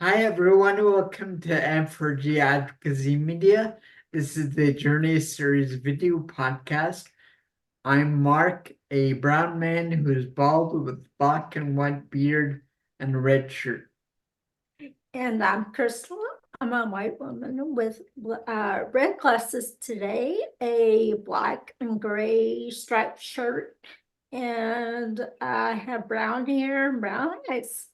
Hi everyone, welcome to M4G Advocacy Media. This is the Journey Series video podcast. I'm Mark, a brown man who is bald with black and white beard and a red shirt. And I'm Crystal. I'm a white woman with red glasses today, a black and gray striped shirt, and I have brown hair and brown eyes.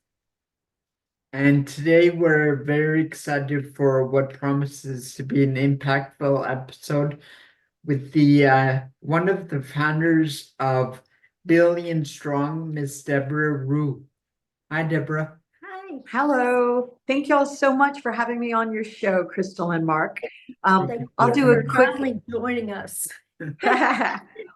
And today we're very excited for what promises to be an impactful episode with the one of the founders of BillionStrong, Miss Debra Ruh. Hi, Debra. Hi. Hello. Thank y'all so much for having me on your show, Crystal and Mark. I'll do a quick. Finally joining us.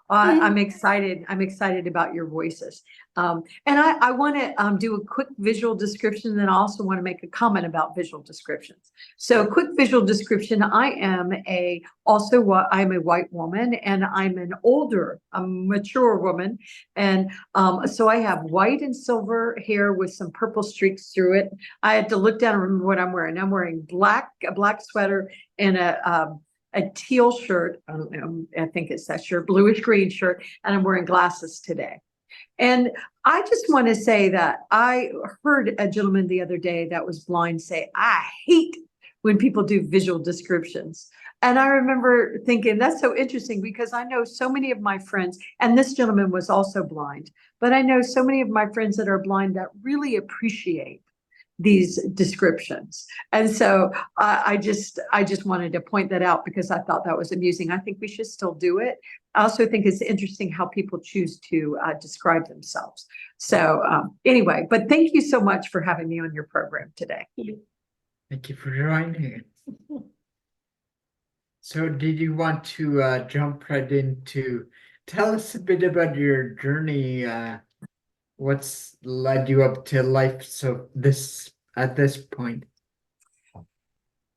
I'm excited. I'm excited about your voices. And I want to do a quick visual description, and then I also want to make a comment about visual descriptions. So quick visual description, I'm a white woman, and I'm an older, a mature woman. And so I have white and silver hair with some purple streaks through it. I had to look down and remember what I'm wearing. I'm wearing a black sweater and a teal shirt. I don't know, I think it's that shirt, bluish green shirt, and I'm wearing glasses today. And I just want to say that I heard a gentleman the other day that was blind say, I hate when people do visual descriptions. And I remember thinking, that's so interesting, because I know so many of my friends, and this gentleman was also blind, but I know so many of my friends that are blind that really appreciate these descriptions. And so I just wanted to point that out because I thought that was amusing. I think we should still do it. I also think it's interesting how people choose to describe themselves. So anyway, but thank you so much for having me on your program today. Thank you for joining. So did you want to jump right into, tell us a bit about your journey, what's led you up to life at this point?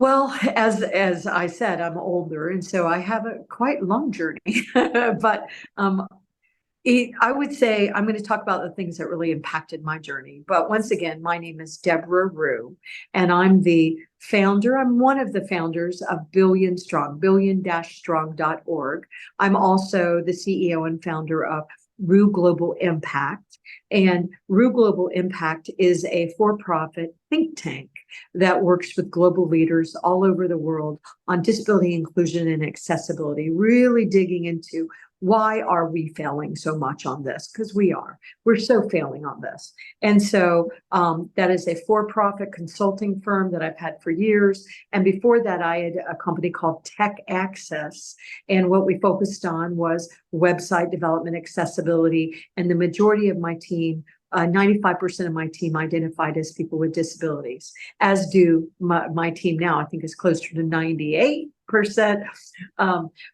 Well, as I said, I'm older, and so I have a quite long journey. But I would say I'm going to talk about the things that really impacted my journey. But once again, my name is Debra Ruh, and I'm the founder. I'm one of the founders of BillionStrong, billion-strong.org. I'm also the CEO and founder of Ruh Global Impact. And Ruh Global Impact is a for-profit think tank that works with global leaders all over the world on disability inclusion and accessibility, really digging into why are we failing so much on this? Because we're so failing on this. And so that is a for-profit consulting firm that I've had for years. And before that, I had a company called Tech Access. And what we focused on was website development, accessibility. And the majority of my team, 95% of my team identified as people with disabilities, as do my team now. I think it's closer to 98%.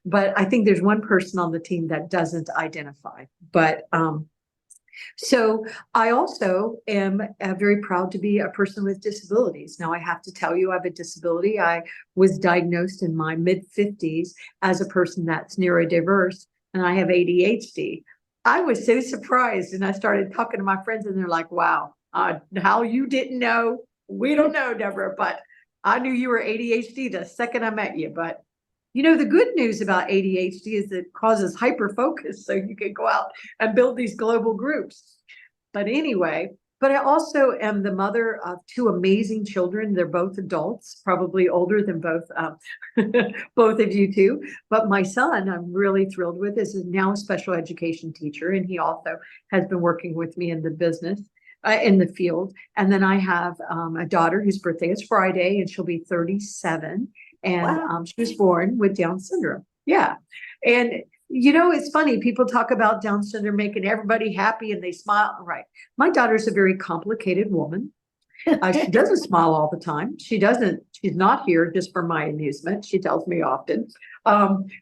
But I think there's one person on the team that doesn't identify. But so I also am very proud to be a person with disabilities. Now, I have to tell you, I have a disability. I was diagnosed in my mid-50s as a person that's neurodiverse, and I have ADHD. I was so surprised, and I started talking to my friends, and they're like, wow, how you didn't know? We don't know, Deborah, but I knew you were ADHD the second I met you. But you know, the good news about ADHD is it causes hyperfocus, so you can go out and build these global groups. But anyway, but I also am the mother of two amazing children. They're both adults, probably older than both both of you two. But my son, I'm really thrilled with, is now a special education teacher, and he also has been working with me in the business. In the field. And then I have a daughter whose birthday is Friday, and she'll be 37. And Wow. she was born with Down syndrome. Yeah. And, you know, it's funny. People talk about Down syndrome making everybody happy and they smile. Right. My daughter's a very complicated woman. She doesn't smile all the time. She's not here just for my amusement. She tells me often.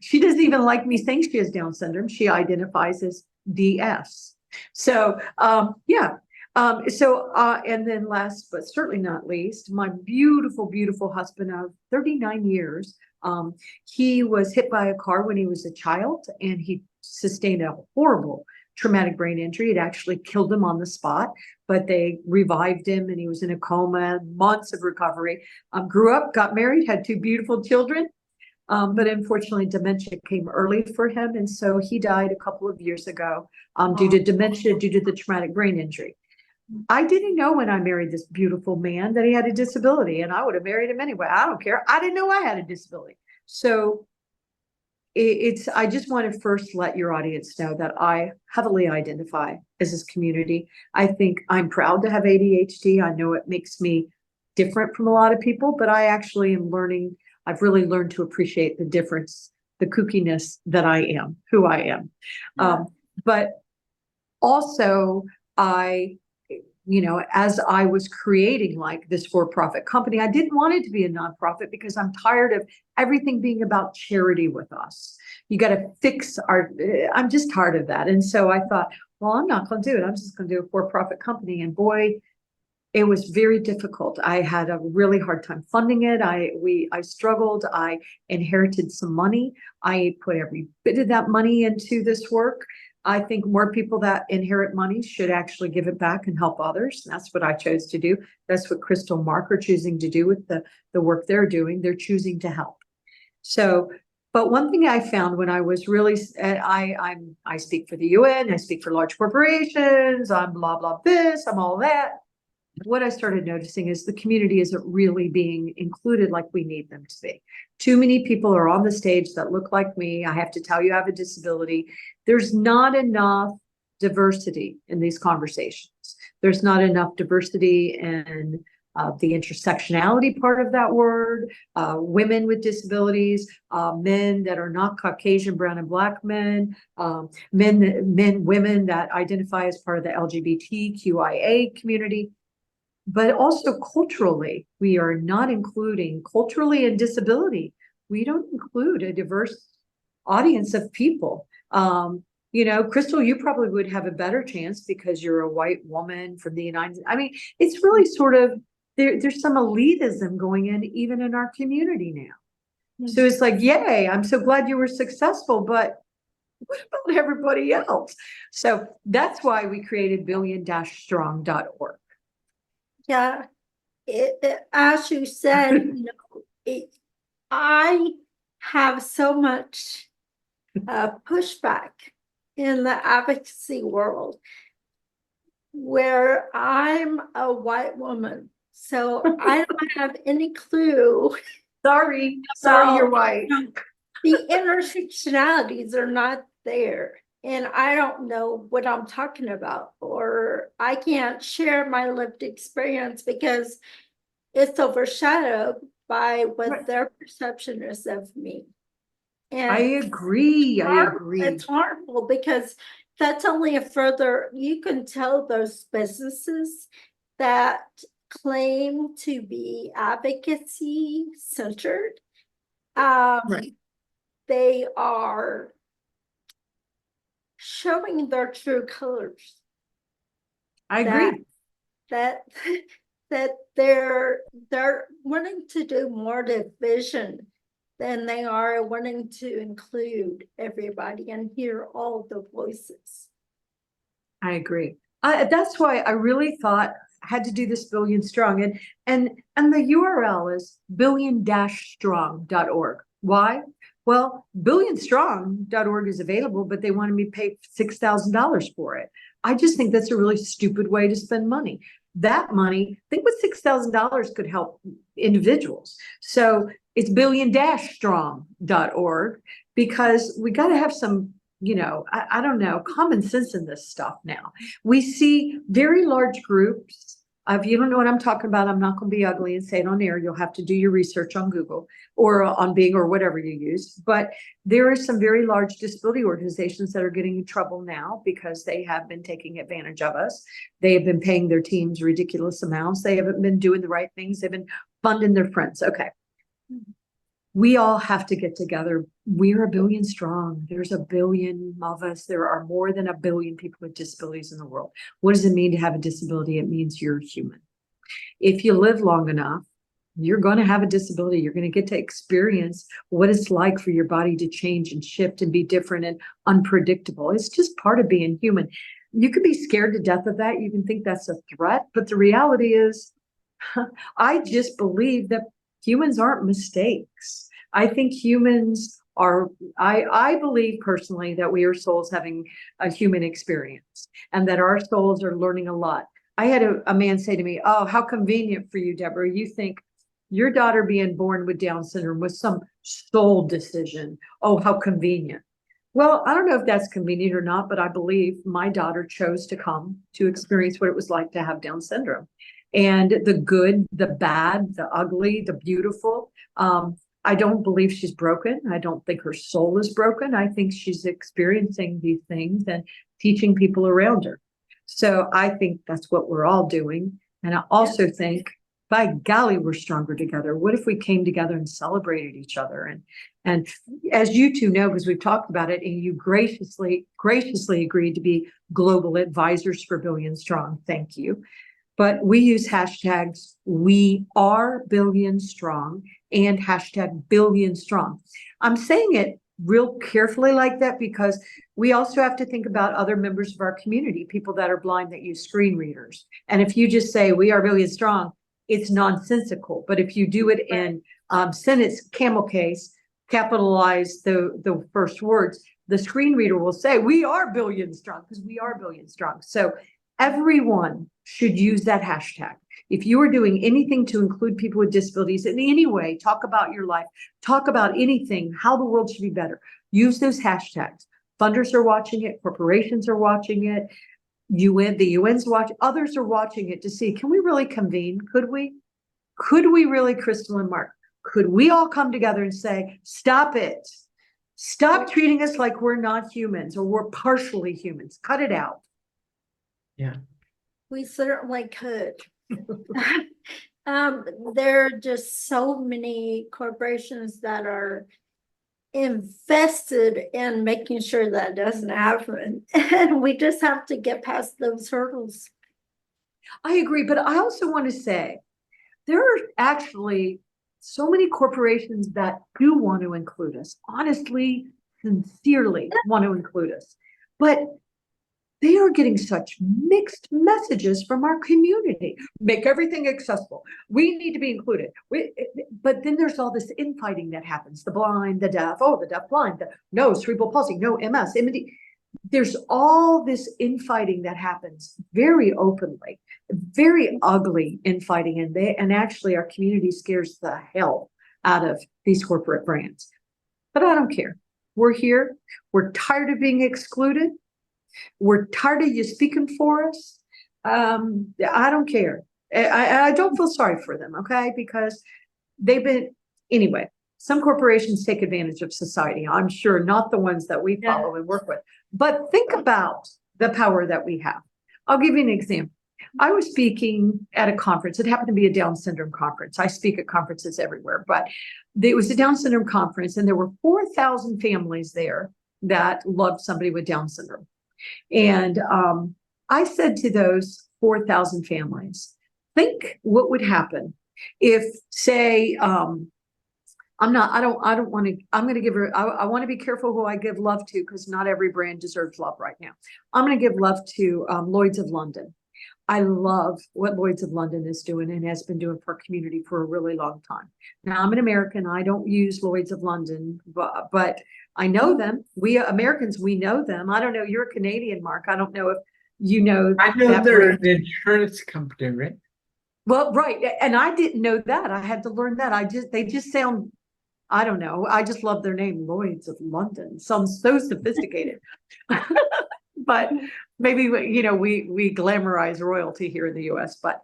She doesn't even like me saying she has Down syndrome. She identifies as DS. So, yeah. And then last, but certainly not least, my beautiful, beautiful husband of 39 years, he was hit by a car when he was a child, and he sustained a horrible traumatic brain injury. It actually killed him on the spot, but they revived him and he was in a coma, months of recovery. Grew up, got married, had 2 beautiful children. But unfortunately, dementia came early for him. And so he died a couple of years ago due to dementia, due to the traumatic brain injury. I didn't know when I married this beautiful man that he had a disability, and I would have married him anyway. I don't care. I didn't know I had a disability. So I just want to first let your audience know that I heavily identify as this community. I think I'm proud to have ADHD. I know it makes me different from a lot of people, but I actually am learning. I've really learned to appreciate the difference, the kookiness that I am, who I am. Yeah. But also as I was creating like this for-profit company, I didn't want it to be a nonprofit because I'm tired of everything being about charity with us. You got to fix I'm just tired of that. And so I thought, well, I'm not going to do it. I'm just going to do a for-profit company. And boy, it was very difficult. I had a really hard time funding it. I struggled. I inherited some money. I put every bit of that money into this work. I think more people that inherit money should actually give it back and help others. That's what I chose to do. That's what Crystal and Mark are choosing to do with the work they're doing. They're choosing to help. So, but one thing I found when I was really, I speak for the UN, I speak for large corporations, I'm blah, blah, this, I'm all that. What I started noticing is the community isn't really being included like we need them to be. Too many people are on the stage that look like me. I have to tell you I have a disability. There's not enough diversity in these conversations. There's not enough diversity in the intersectionality part of that word, women with disabilities, men that are not Caucasian, brown and black men, women that identify as part of the LGBTQIA community. But also culturally, we are not including culturally and disability. We don't include a diverse audience of people. Crystal, you probably would have a better chance because you're a white woman from the United States. I mean, it's really sort of, there's some elitism going in even in our community now. So it's like, yay, I'm so glad you were successful, but what about everybody else? So that's why we created billion-strong.org. Yeah, as you said, I have so much pushback in the advocacy world where I'm a white woman, so I don't have any clue. Sorry, you're white. The intersectionalities are not there. And I don't know what I'm talking about, or I can't share my lived experience because it's overshadowed by what their perception is of me. And I agree. It's harmful because that's only you can tell those businesses that claim to be advocacy centered. They are showing their true colors. I agree. That they're wanting to do more division than they are wanting to include everybody and hear all the voices. I agree. That's why I really thought I had to do this Billion Strong, and the URL is billion-strong.org. Why? Well, BillionStrong.org is available, but they wanted me to pay $6,000 for it. I just think that's a really stupid way to spend money. That money, think what $6,000 could help individuals. So it's billion-strong.org because we got to have some, I don't know, common sense in this stuff now. We see very large groups. If you don't know what I'm talking about, I'm not going to be ugly and say it on air. You'll have to do your research on Google or on Bing or whatever you use. But there are some very large disability organizations that are getting in trouble now because they have been taking advantage of us. They have been paying their teams ridiculous amounts. They haven't been doing the right things. They've been funding their friends. Okay. We all have to get together. We're a billion strong. There's a billion of us. There are more than a billion people with disabilities in the world. What does it mean to have a disability? It means you're human. If you live long enough, you're going to have a disability. You're going to get to experience what it's like for your body to change and shift and be different and unpredictable. It's just part of being human. You can be scared to death of that. You can think that's a threat, but the reality is, I just believe that humans aren't mistakes. I think humans are, I believe personally that we are souls having a human experience and that our souls are learning a lot. I had a man say to me, "Oh, how convenient for you, Deborah. You think your daughter being born with Down syndrome was some soul decision. Oh, how convenient." Well, I don't know if that's convenient or not, but I believe my daughter chose to come to experience what it was like to have Down syndrome. And the good, the bad, the ugly, the beautiful. I don't believe she's broken. I don't think her soul is broken. I think she's experiencing these things and teaching people around her. So I think that's what we're all doing. And I also think, by golly, we're stronger together. What if we came together and celebrated each other? And as you two know, because we've talked about it, and you graciously agreed to be global advisors for BillionStrong. Thank you. But we use hashtags WeAreBillonStrong and hashtag BillionStrong. I'm saying it real carefully like that because we also have to think about other members of our community, people that are blind that use screen readers. And if you just say we are BillionStrong, it's nonsensical. But if you do it in sentence, camel case, capitalize the first words, the screen reader will say we are BillionStrong because we are BillionStrong. So everyone should use that hashtag. If you are doing anything to include people with disabilities in any way, talk about your life, talk about anything, how the world should be better, use those hashtags. Funders are watching it, corporations are watching it, the UN's watching, others are watching it to see, can we really convene? Could we really, Crystal and Mark, could we all come together and say, stop it. Stop treating us like we're not humans or we're partially humans. Cut it out. Yeah. We certainly could. There are just so many corporations that are invested in making sure that doesn't happen. And we just have to get past those hurdles. I agree, but I also want to say there are actually so many corporations that do want to include us, honestly, sincerely want to include us. But they are getting such mixed messages from our community. Make everything accessible. We need to be included. But then there's all this infighting that happens. The blind, the deaf, the deaf blind, no cerebral palsy, no MS, MD. There's all this infighting that happens very openly, very ugly infighting. And actually our community scares the hell out of these corporate brands. But I don't care. We're here. We're tired of being excluded. We're tired of you speaking for us. I don't care. I don't feel sorry for them, okay? Because they've been, anyway, some corporations take advantage of society. I'm sure not the ones that we follow and work with. But think about the power that we have. I'll give you an example. I was speaking at a conference. It happened to be a Down syndrome conference. I speak at conferences everywhere, but it was a Down syndrome conference, and there were 4,000 families there that loved somebody with Down syndrome. And I said to those 4,000 families, think what would happen if, say, I want to be careful who I give love to because not every brand deserves love right now. I'm going to give love to Lloyd's of London. I love what Lloyd's of London is doing and has been doing for our community for a really long time. Now, I'm an American. I don't use Lloyd's of London, but I know them. We Americans, we know them. I don't know. You're a Canadian, Mark. I don't know if you know. I know they're an insurance company, right? Well, right. And I didn't know that. I had to learn that. They just sound, I don't know. I just love their name, Lloyd's of London. Sounds so sophisticated. But maybe, we glamorize royalty here in the US. But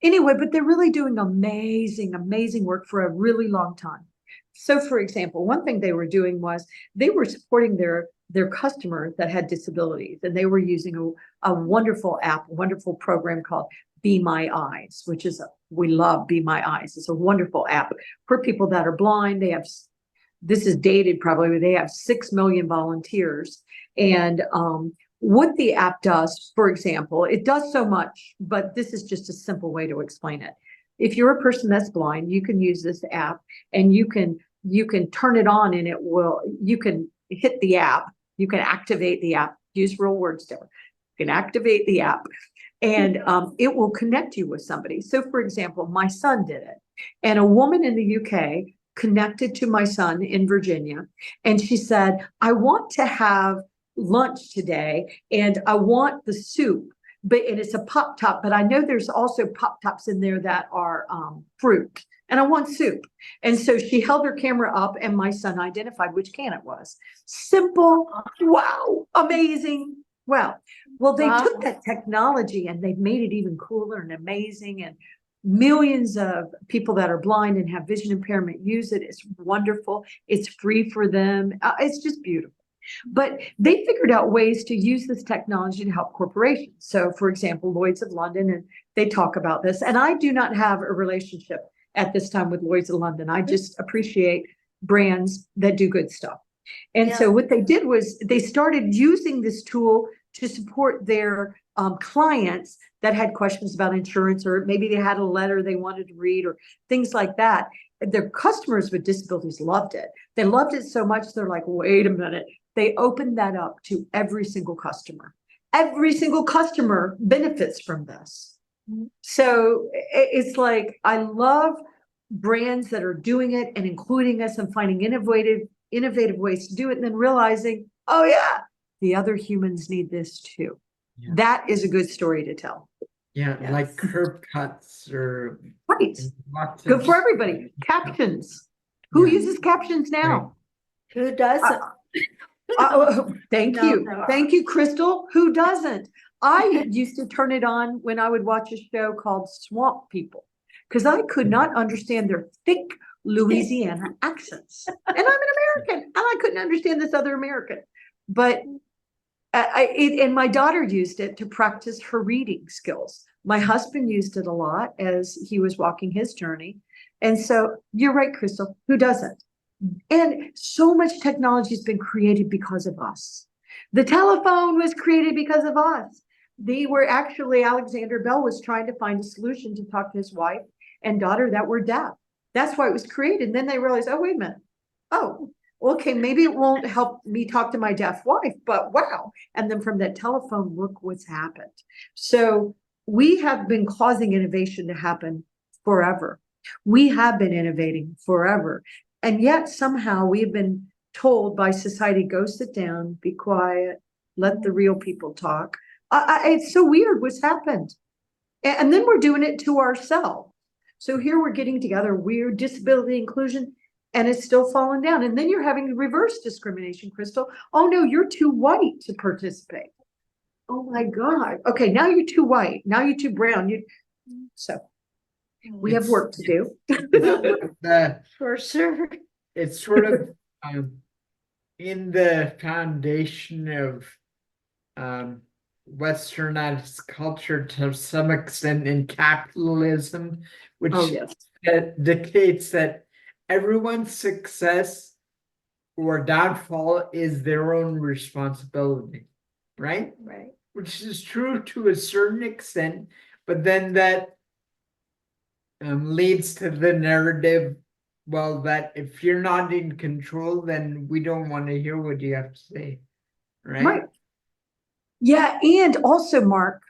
anyway, but they're really doing amazing, amazing work for a really long time. So, for example, one thing they were doing was they were supporting their customers that had disabilities, and they were using a wonderful app, a wonderful program called Be My Eyes, which is, we love Be My Eyes. It's a wonderful app for people that are blind. This is dated probably, they have 6 million volunteers. And what the app does, for example, it does so much, but this is just a simple way to explain it. if you're a person that's blind, you can use this app, and you can turn it on, and you can hit the app, you can activate the app, use real words there. You can activate the app, and it will connect you with somebody. So for example, my son did it, and a woman in the UK connected to my son in Virginia, and she said, I want to have lunch today, and I want the soup, and it's a pop top, but I know there's also pop tops in there that are fruit, and I want soup. And so she held her camera up, and my son identified which can it was. Simple. Wow. Amazing. Well, they took that technology and they've made it even cooler and amazing. And millions of people that are blind and have vision impairment use it. It's wonderful. It's free for them. It's just beautiful. But they figured out ways to use this technology to help corporations. So for example, Lloyd's of London, and they talk about this. And I do not have a relationship at this time with Lloyd's of London. I just appreciate brands that do good stuff. And so what they did was they started using this tool to support their clients that had questions about insurance, or maybe they had a letter they wanted to read, or things like that. Their customers with disabilities loved it. They loved it so much, they're like, wait a minute. They opened that up to every single customer. Every single customer benefits from this. So it's like, I love brands that are doing it and including us and finding innovative ways to do it, and then realizing, oh yeah, the other humans need this too. Yeah. That is a good story to tell. Yeah, yes. Like curb cuts or right. Good for everybody. Captions. Who uses captions now? Right. Who doesn't? Thank you. Thank you, Crystal. Who doesn't? I used to turn it on when I would watch a show called Swamp People, because I could not understand their thick Louisiana accents. And I'm an American, and I couldn't understand this other American. But and my daughter used it to practice her reading skills. My husband used it a lot as he was walking his journey. And so you're right, Crystal, who doesn't? And so much technology has been created because of us. The telephone was created because of us. They were actually, Alexander Bell was trying to find a solution to talk to his wife and daughter that were deaf. That's why it was created. And then they realized, oh, wait a minute. Oh, okay, maybe it won't help me talk to my deaf wife, but wow. And then from that telephone, look what's happened. So we have been causing innovation to happen forever. We have been innovating forever. And yet somehow we've been told by society, go sit down, be quiet, let the real people talk. It's so weird what's happened. And then we're doing it to ourselves. So here we're getting together, weird disability inclusion, and it's still falling down. And then you're having reverse discrimination, Crystal. Oh no, you're too white to participate. Oh my God. Okay, now you're too white. Now you're too brown. So we have work to do. For sure. It's sort of in the foundation of westernized culture to some extent in capitalism, which dictates that everyone's success or downfall is their own responsibility, right? Right. Which is true to a certain extent, but then that leads to the narrative, well, that if you're not in control, then we don't want to hear what you have to say, right? Yeah, and also, Mark,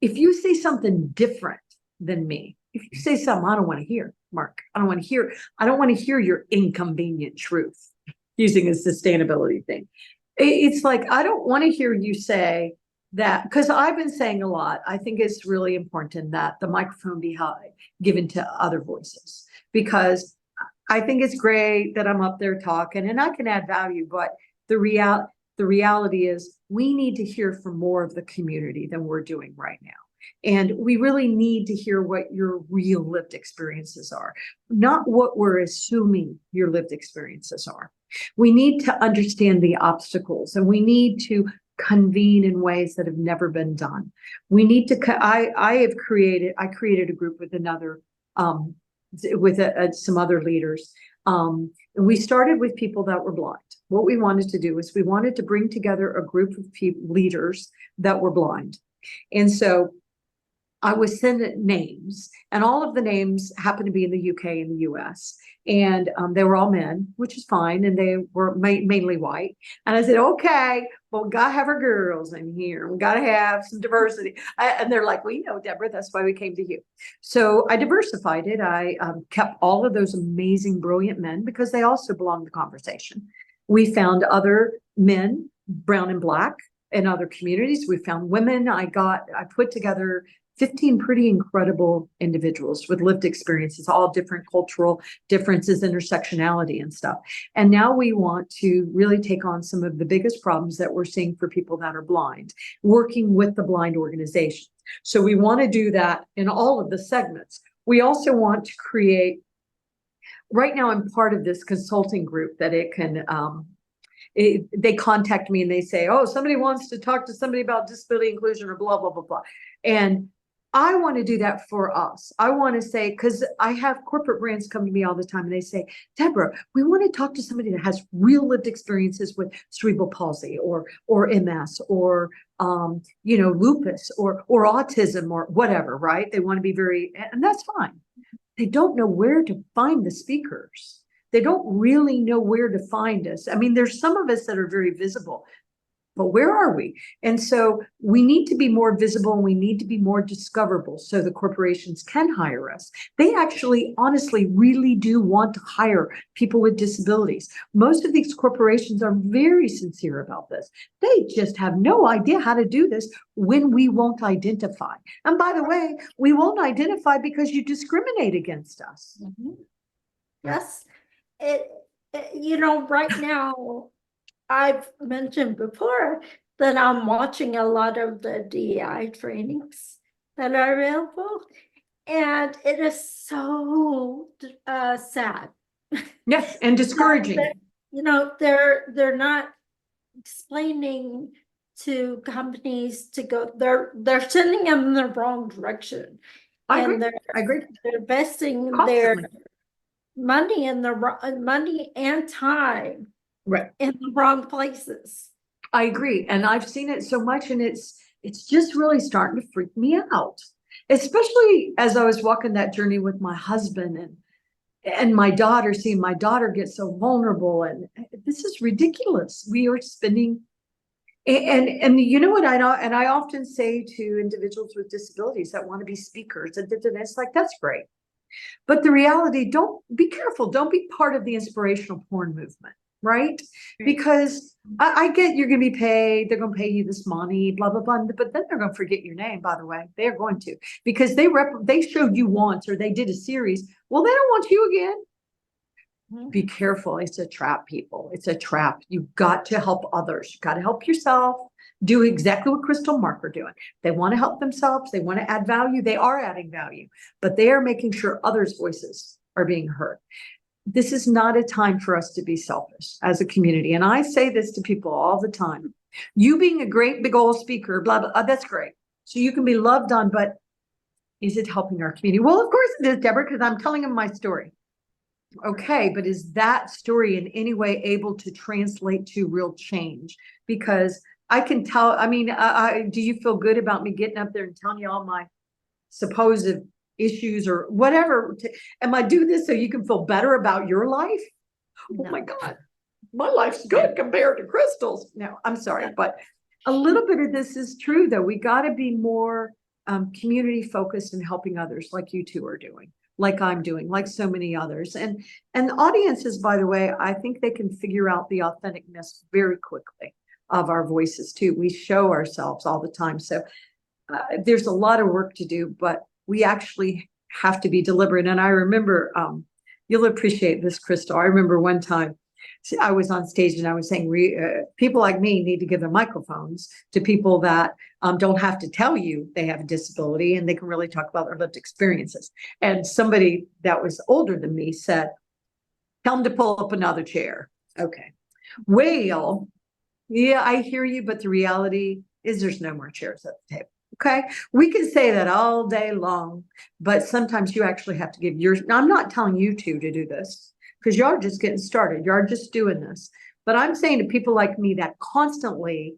if you say something different than me, if you say something I don't want to hear, Mark, I don't want to hear your inconvenient truth, using a sustainability thing. It's like, I don't want to hear you say that, because I've been saying a lot. I think it's really important that the microphone be given to other voices, because I think it's great that I'm up there talking and I can add value, but the reality is we need to hear from more of the community than we're doing right now. And we really need to hear what your real lived experiences are, not what we're assuming your lived experiences are. We need to understand the obstacles, and we need to convene in ways that have never been done. We need to, I created a group with another, some other leaders. And we started with people that were blind. What we wanted to do is we wanted to bring together a group of leaders that were blind. And so I was sent names, and all of the names happened to be in the UK and the US. And they were all men, which is fine. And they were mainly white. And I said, okay, well, we got to have our girls in here. We got to have some diversity. And they're like, we know, Deborah, that's why we came to you. So I diversified it. I kept all of those amazing, brilliant men because they also belong to the conversation. We found other men, brown and black, in other communities. We found women. I put together 15 pretty incredible individuals with lived experiences, all different cultural differences, intersectionality and stuff. And now we want to really take on some of the biggest problems that we're seeing for people that are blind, working with the blind organizations. So we want to do that in all of the segments. We also want to create, right now I'm part of this consulting group that it can, they contact me and they say, oh, somebody wants to talk to somebody about disability inclusion or blah, blah, blah, blah. And I want to do that for us. I want to say, because I have corporate brands come to me all the time and they say, Deborah, we want to talk to somebody that has real lived experiences with cerebral palsy or MS or, lupus or autism or whatever, right? They want to be and that's fine. They don't know where to find the speakers. They don't really know where to find us. I mean, there's some of us that are very visible, but where are we? And so we need to be more visible and we need to be more discoverable so the corporations can hire us. They actually, honestly, really do want to hire people with disabilities. Most of these corporations are very sincere about this. They just have no idea how to do this when we won't identify. And by the way, we won't identify because you discriminate against us. Mm-hmm. Yes. Right now, I've mentioned before that I'm watching a lot of the DEI trainings that are available, and it is so sad. Yes, and discouraging. They're not explaining to companies to go. They're sending them in the wrong direction. I agree. They're investing Constantly. their money money and time Right. in the wrong places. I agree. And I've seen it so much and it's just really starting to freak me out, especially as I was walking that journey with my husband and my daughter, seeing my daughter get so vulnerable. And this is ridiculous. We are spending, and you know what I often say to individuals with disabilities that want to be speakers, and it's like, that's great. But the reality, don't be careful. Don't be part of the inspirational porn movement, right? Because I get you're going to be paid. They're going to pay you this money, blah, blah, blah. But then they're going to forget your name, by the way. They're going to, because they showed you once or they did a series. Well, they don't want you again. Be careful. It's a trap, people. It's a trap. You've got to help others. You've got to help yourself. Do exactly what Crystal and Mark are doing. They want to help themselves. They want to add value. They are adding value, but they are making sure others' voices are being heard. This is not a time for us to be selfish as a community. And I say this to people all the time. You being a great big old speaker, blah, blah, that's great. So you can be loved on, but is it helping our community? Well, of course it is, Deborah, because I'm telling them my story. Okay, but is that story in any way able to translate to real change? Because I can tell, do you feel good about me getting up there and telling you all my supposed issues or whatever? Am I doing this so you can feel better about your life? No. Oh my God, my life's good compared to Crystal's. No, I'm sorry, but a little bit of this is true though. We got to be more community focused and helping others like you two are doing, like I'm doing, like so many others. And the audiences, by the way, I think they can figure out the authenticness very quickly of our voices too. We show ourselves all the time. So there's a lot of work to do, but we actually have to be deliberate. And I remember, you'll appreciate this, Crystal. I remember one time I was on stage and I was saying, people like me need to give their microphones to people that don't have to tell you they have a disability and they can really talk about their lived experiences. And somebody that was older than me said, tell them to pull up another chair. Okay. Well, yeah, I hear you, but the reality is there's no more chairs at the table. Okay. We can say that all day long, but sometimes you actually have to give yours. Now, I'm not telling you two to do this because y'all are just getting started. Y'all are just doing this. But I'm saying to people like me that constantly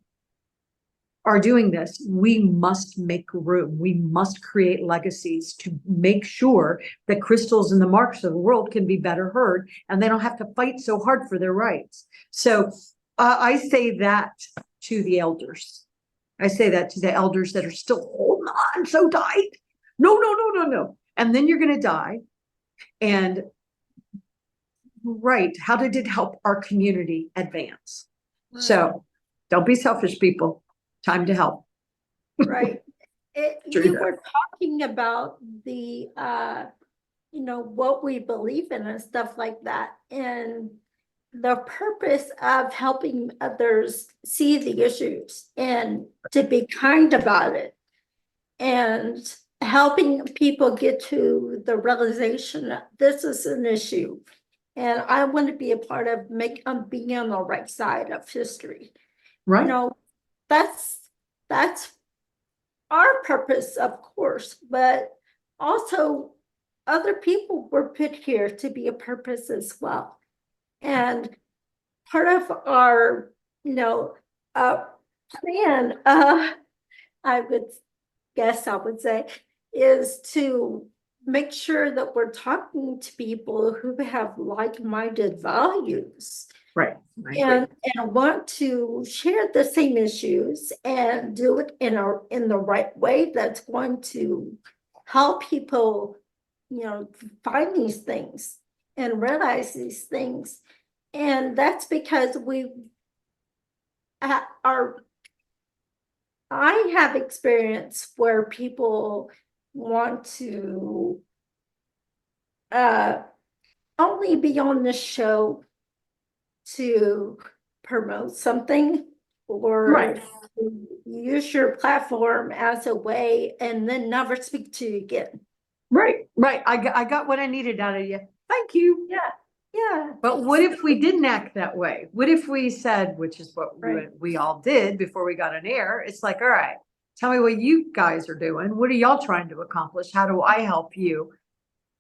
are doing this, we must make room. We must create legacies to make sure that Crystals and the Marks of the world can be better heard, and they don't have to fight so hard for their rights. So I say that to the elders. I say that to the elders that are still holding on so tight. No, no, no, no, no. And then you're going to die. And right, how did it help our community advance? So don't be selfish, people. Time to help. Right. True You that. were talking about the, what we believe in and stuff like that. And the purpose of helping others see the issues and to be kind about it and helping people get to the realization that this is an issue. And I want to be a part of being on the right side of history. Right. That's our purpose, of course, but also other people were put here to be a purpose as well. And part of our, plan, I would say, is to make sure that we're talking to people who have like-minded values. Right. And want to share the same issues and do it in the right way that's going to help people, find these things and realize these things. And that's because I have experience where people want to only be on the show to promote something or Right. use your platform as a way and then never speak to you again. Right. I got what I needed out of you. Thank you. Yeah. But what if we didn't act that way? What if we said, which is what we all did before we got on air? It's like, all right, tell me what you guys are doing. What are y'all trying to accomplish? How do I help you?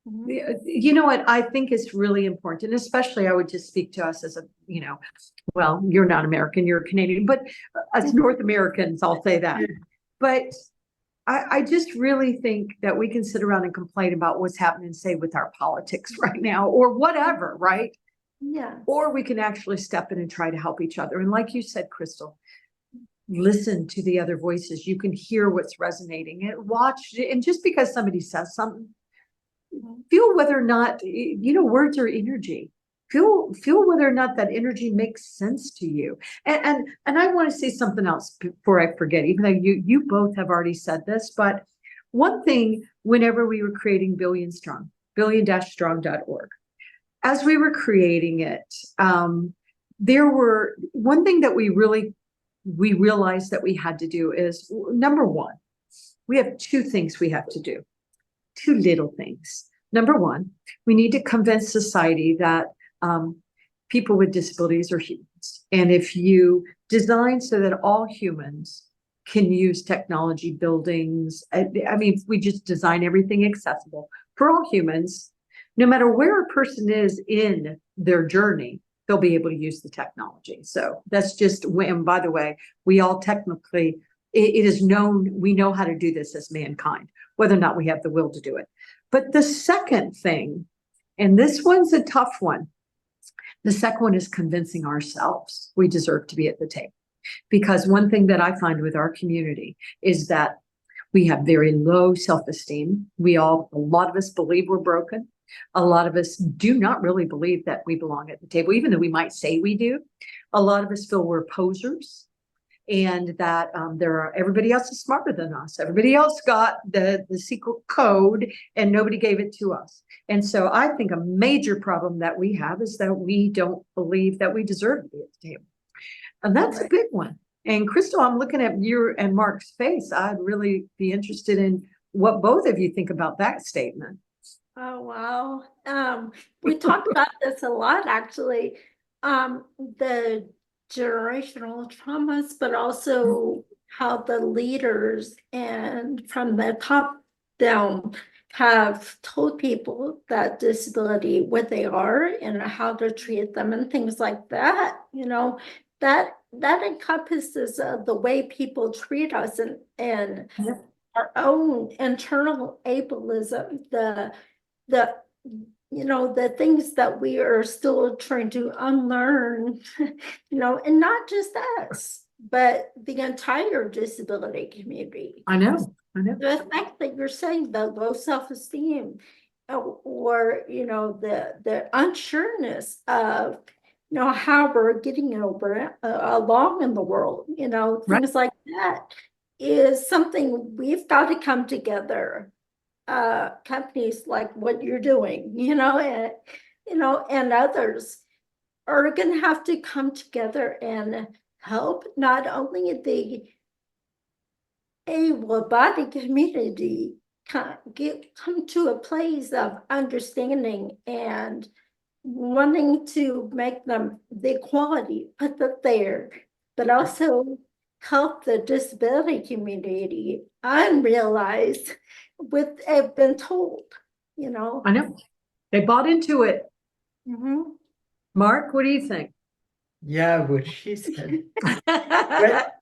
You know what I think is really important, and especially I would just speak to us as well, you're not American, you're Canadian, but as North Americans, I'll say that. But I just really think that we can sit around and complain about what's happening, say, with our politics right now or whatever, right? Yeah. Or we can actually step in and try to help each other. And like you said, Crystal, listen to the other voices. You can hear what's resonating and watch. And just because somebody says something, feel whether or not, words are energy. Feel whether or not that energy makes sense to you. And I want to say something else before I forget, even though you both have already said this, but one thing, whenever we were creating BillionStrong, billion-strong.org, as we were creating it, there were one thing that we realized that we had to do is, number one, we have two things we have to do, two little things. Number one, we need to convince society that people with disabilities are humans. And if you design so that all humans can use technology, buildings, if we just design everything accessible for all humans, no matter where a person is in their journey, they'll be able to use the technology. So that's just, and by the way, we all technically, it is known, we know how to do this as mankind, whether or not we have the will to do it. But the second thing, and this one's a tough one, the second one is convincing ourselves we deserve to be at the table. Because one thing that I find with our community is that we have very low self-esteem. A lot of us believe we're broken. A lot of us do not really believe that we belong at the table, even though we might say we do. A lot of us feel we're posers and that everybody else is smarter than us. Everybody else got the secret code and nobody gave it to us. And so I think a major problem that we have is that we don't believe that we deserve to be at the table. And that's a big one. And Crystal, I'm looking at your and Mark's face. I'd really be interested in what both of you think about that statement. Oh, wow. We talked about this a lot, actually. The generational traumas, but also how the leaders and from the top down have told people that disability, what they are and how to treat them and things like that, that that encompasses the way people treat us and Yeah. our own internal ableism, the the things that we are still trying to unlearn, and not just us, but the entire disability community. I know. The fact that you're saying the low self-esteem or the unsureness of how we're getting over along in the world, Right. things like that is something we've got to come together. Companies like what you're doing, and others are going to have to come together and help not only the able-bodied community come to a place of understanding and wanting to make them the equality, put that there, but also help the disability community unrealize what they've been told, I know. They bought into it. Mhm. Mark, what do you think? Yeah, what she said. But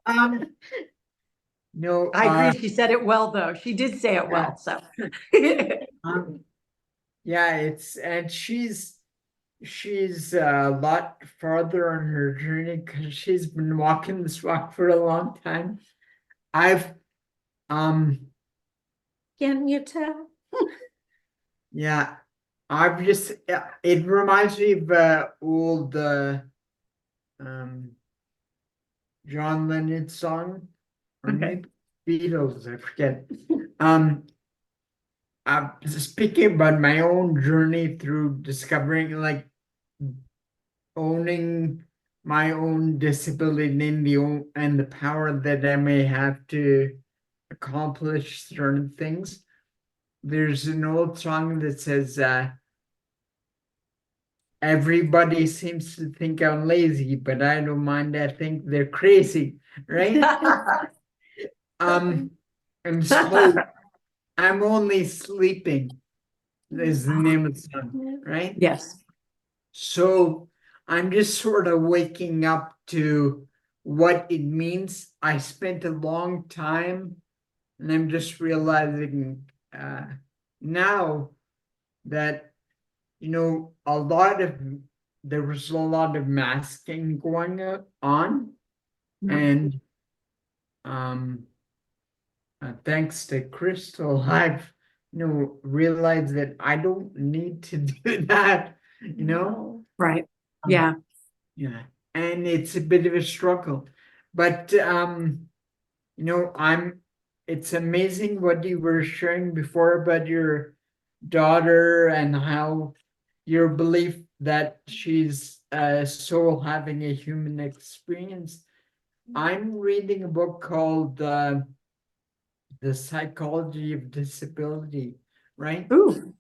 no, I agree. She said it well, though. She did say it well. So, yeah, and she's a lot farther on her journey because she's been walking this walk for a long time. I've Can you tell? yeah, I've just it reminds me of old John Lennon song or okay. maybe Beatles, I forget. I'm speaking about my own journey through discovering, like, owning my own disability and the power that I may have to accomplish certain things. There's an old song that says, everybody seems to think I'm lazy, but I don't mind. I think they're crazy, right? And so I'm only sleeping is the name of the song, right? Yes. So I'm just sort of waking up to what it means. I spent a long time, and I'm just realizing now that, there was a lot of masking going on, Yeah. and thanks to Crystal, I've realized that I don't need to do that, No. Right. Um, Yeah. Yeah, and it's a bit of a struggle, but it's amazing what you were sharing before about your daughter and how your belief that she's a soul having a human experience. I'm reading a book called The Psychology of Disability, right? Ooh.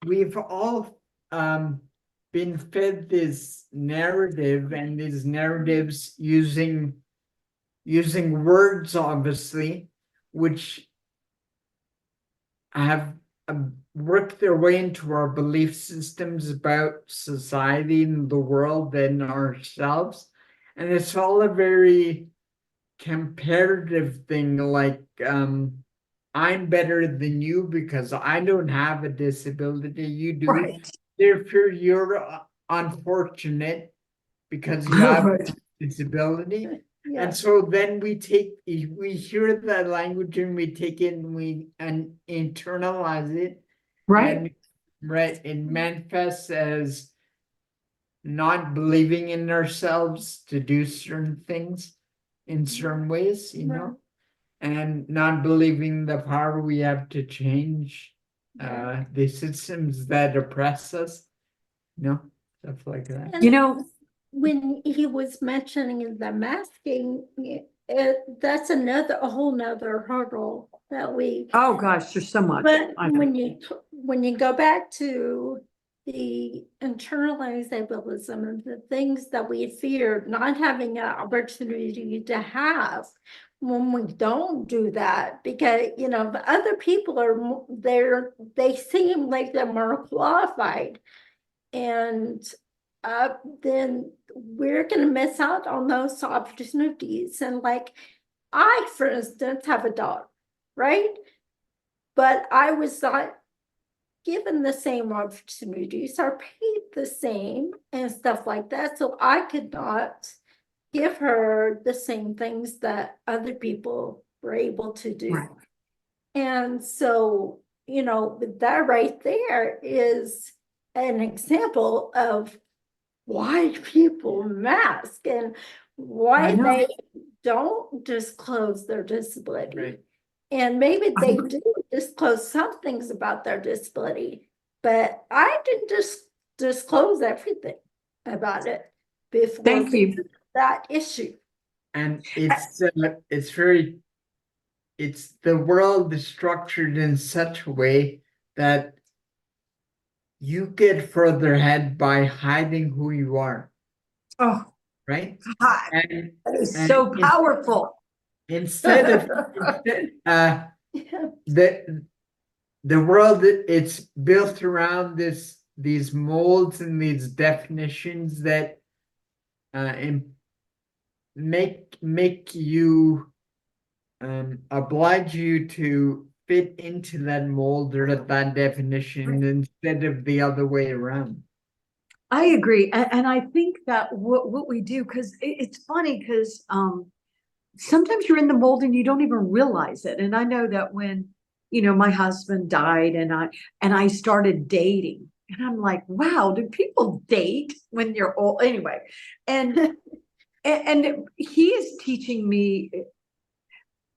We've all been fed this narrative, and these narratives using words, obviously, which have worked their way into our belief systems about society and the world and ourselves. And it's all a very comparative thing, like I'm better than you because I don't have a disability, you do. Right. Therefore, you're unfortunate because you have a Right. disability. Yeah. And so then we hear that language and we take it and internalize it. Right. And right, it manifests as not believing in ourselves to do certain things in certain ways, and not believing the power we have to change the systems that oppress us, stuff like that. And when he was mentioning the masking, that's a whole nother hurdle that we. Oh gosh, there's so much. But I know. when you go back to the internalized ableism and the things that we feared not having an opportunity to have when we don't do that, because the other people are they seem like they're more qualified, and then we're going to miss out on those opportunities. And like, I, for instance, have a dog, right? But I was not given the same opportunities or paid the same and stuff like that. So I could not give her the same things that other people were able to do. Right. And so, that right there is an example of why people mask and why I know. they don't disclose their disability. Right. And maybe I they agree. do disclose some things about their disability, but I didn't just disclose everything about it before Thank you. that issue. And it's the world is structured in such a way that you get further ahead by hiding who you are, Oh, right? God, And that is and so powerful. instead of the world, it's built around these molds and these definitions that make you oblige you to fit into that mold or that definition instead of the other way around. I agree. And I think that what we do, because it's funny, because sometimes you're in the mold and you don't even realize it. And I know that when, my husband died and I started dating, and I'm like, wow, do people date when you're old? Anyway, and and he is teaching me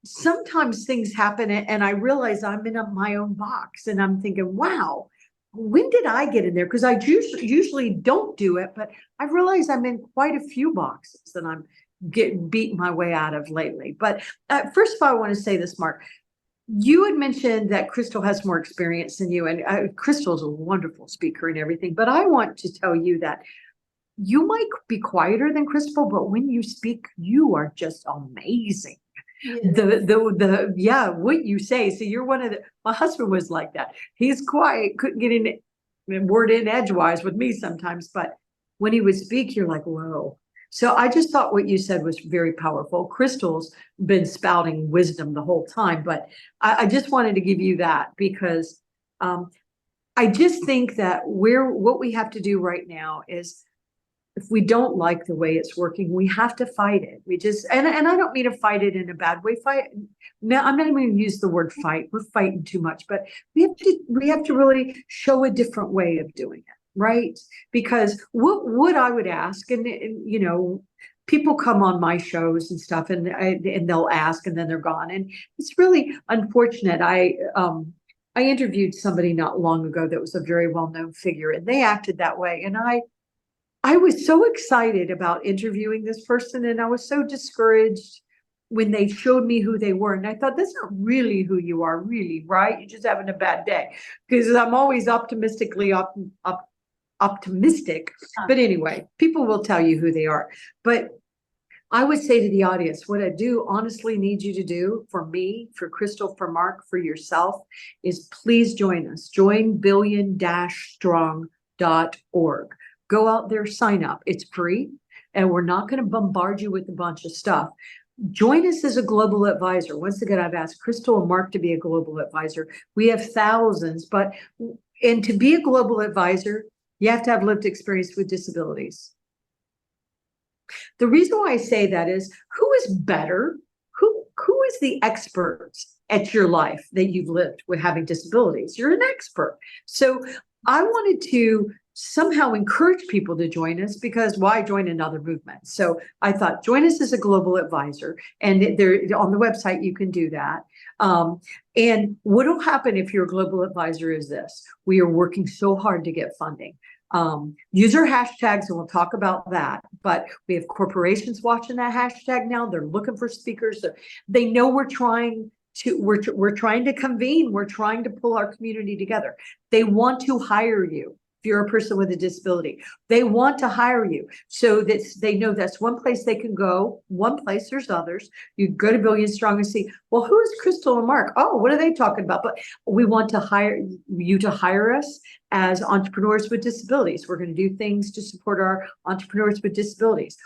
sometimes things happen and I realize I'm in my own box and I'm thinking, wow, when did I get in there? Because I usually don't do it, but I realize I'm in quite a few boxes that I'm getting beaten my way out of lately. But first of all, I want to say this, Mark. You had mentioned that Crystal has more experience than you, and Crystal's a wonderful speaker and everything. But I want to tell you that you might be quieter than Crystal, but when you speak, you are just amazing. Yeah, what you say. So you're one of my husband was like that. He's quiet, couldn't get in word in edgewise with me sometimes, but when he would speak, you're like, whoa. So I just thought what you said was very powerful. Crystal's been spouting wisdom the whole time, but I just wanted to give you that because I just think that what we have to do right now is, if we don't like the way it's working, we have to fight it. We just, and I don't mean to fight it in a bad way. Now, I'm not even going to use the word fight. We're fighting too much, but we have to really show a different way of doing it, right? Because what I would ask, and people come on my shows and stuff, and they'll ask, and then they're gone, and it's really unfortunate. I interviewed somebody not long ago that was a very well-known figure, and they acted that way, and I was so excited about interviewing this person, and I was so discouraged when they showed me who they were. And I thought, that's not really who you are, really, right? You're just having a bad day. Because I'm always optimistically optimistic. But anyway, people will tell you who they are. But I would say to the audience, what I do honestly need you to do for me, for Crystal, for Mark, for yourself, is please join us. Join billion-strong.org. Go out there, sign up. It's free, and we're not going to bombard you with a bunch of stuff. Join us as a global advisor. Once again, I've asked Crystal and Mark to be a global advisor. We have thousands, and to be a global advisor, you have to have lived experience with disabilities. The reason why I say that is, who is better? Who is the expert at your life that you've lived with having disabilities? You're an expert. So I wanted to somehow encourage people to join us, because why join another movement? So I thought, join us as a global advisor, and there on the website you can do that. And what will happen if you're a global advisor is this: we are working so hard to get funding. Use our hashtags, and we'll talk about that. But we have corporations watching that hashtag now. They're looking for speakers. They know we're trying to convene. We're trying to pull our community together. They want to hire you. if you're a person with a disability. They want to hire you so that they know that's one place they can go. One place, there's others. You go to BillionStrong and see, well, who is Crystal and Mark? Oh, what are they talking about? But we want to hire you to hire us as entrepreneurs with disabilities. We're going to do things to support our entrepreneurs with disabilities.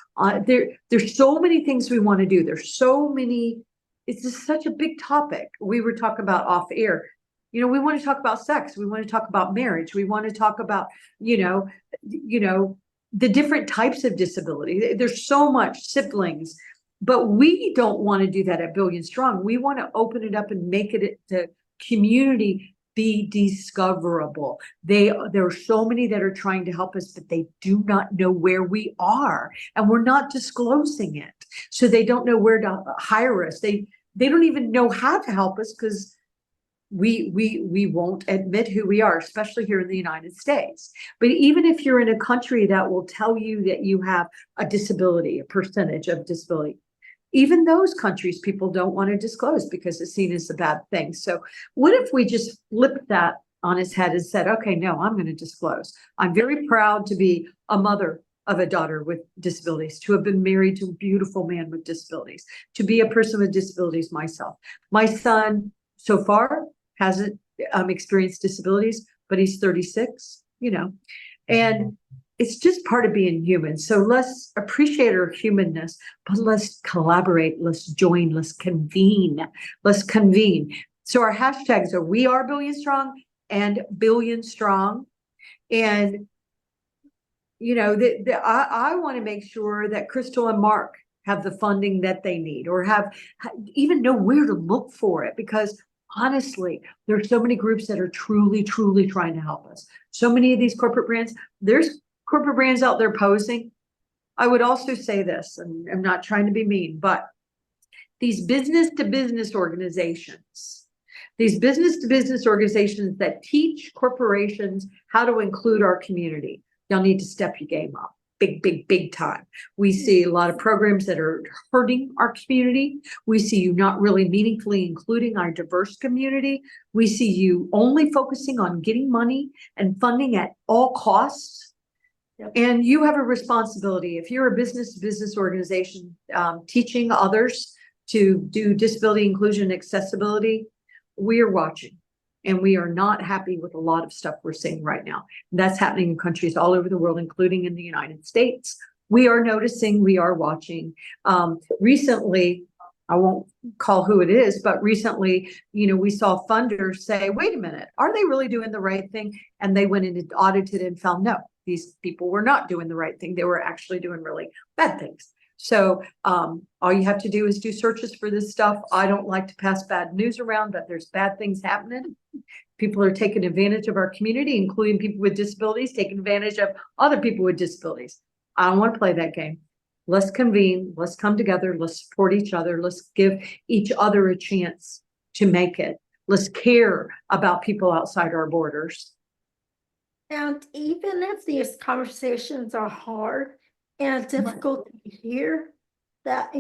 There's so many things we want to do. There's so many. It's just such a big topic. We were talking about off air. We want to talk about sex. We want to talk about marriage. We want to talk about, the different types of disability. There's so much, siblings, but we don't want to do that at BillionStrong. We want to open it up and make it the community be discoverable. There are so many that are trying to help us, but they do not know where we are, and we're not disclosing it. So they don't know where to hire us. They don't even know how to help us because we won't admit who we are, especially here in the United States. But even if you're in a country that will tell you that you have a disability, a percentage of disability, even those countries, people don't want to disclose because it's seen as a bad thing. So what if we just flipped that on its head and said, okay, no, I'm going to disclose. I'm very proud to be a mother of a daughter with disabilities, to have been married to a beautiful man with disabilities, to be a person with disabilities myself. My son, so far, hasn't experienced disabilities, but he's 36, and it's just part of being human. So let's appreciate our humanness, but let's collaborate, let's join, let's convene. So our hashtags are WeAreBillonStrong and BillionStrong. And, I want to make sure that Crystal and Mark have the funding that they need, or even know where to look for it, because honestly, there's so many groups that are truly, truly trying to help us. So many of these corporate brands, there's corporate brands out there posing. I would also say this, and I'm not trying to be mean, but these business-to-business organizations that teach corporations how to include our community, y'all need to step your game up. Big time. We see a lot of programs that are hurting our community. We see you not really meaningfully including our diverse community. We see you only focusing on getting money and funding at all costs. Yep. And you have a responsibility. If you're a business-to-business organization teaching others to do disability inclusion and accessibility, we are watching. And we are not happy with a lot of stuff we're seeing right now. And that's happening in countries all over the world, including in the United States. We are noticing, we are watching. Recently, I won't call who it is, but recently, we saw funders say, wait a minute, are they really doing the right thing? And they went and audited and found, no, these people were not doing the right thing. They were actually doing really bad things. So all you have to do is do searches for this stuff. I don't like to pass bad news around, but there's bad things happening. People are taking advantage of our community, including people with disabilities, taking advantage of other people with disabilities. I don't want to play that game. Let's convene. Let's come together. Let's support each other. Let's give each other a chance to make it. Let's care about people outside our borders. And even if these conversations are hard and difficult to hear, that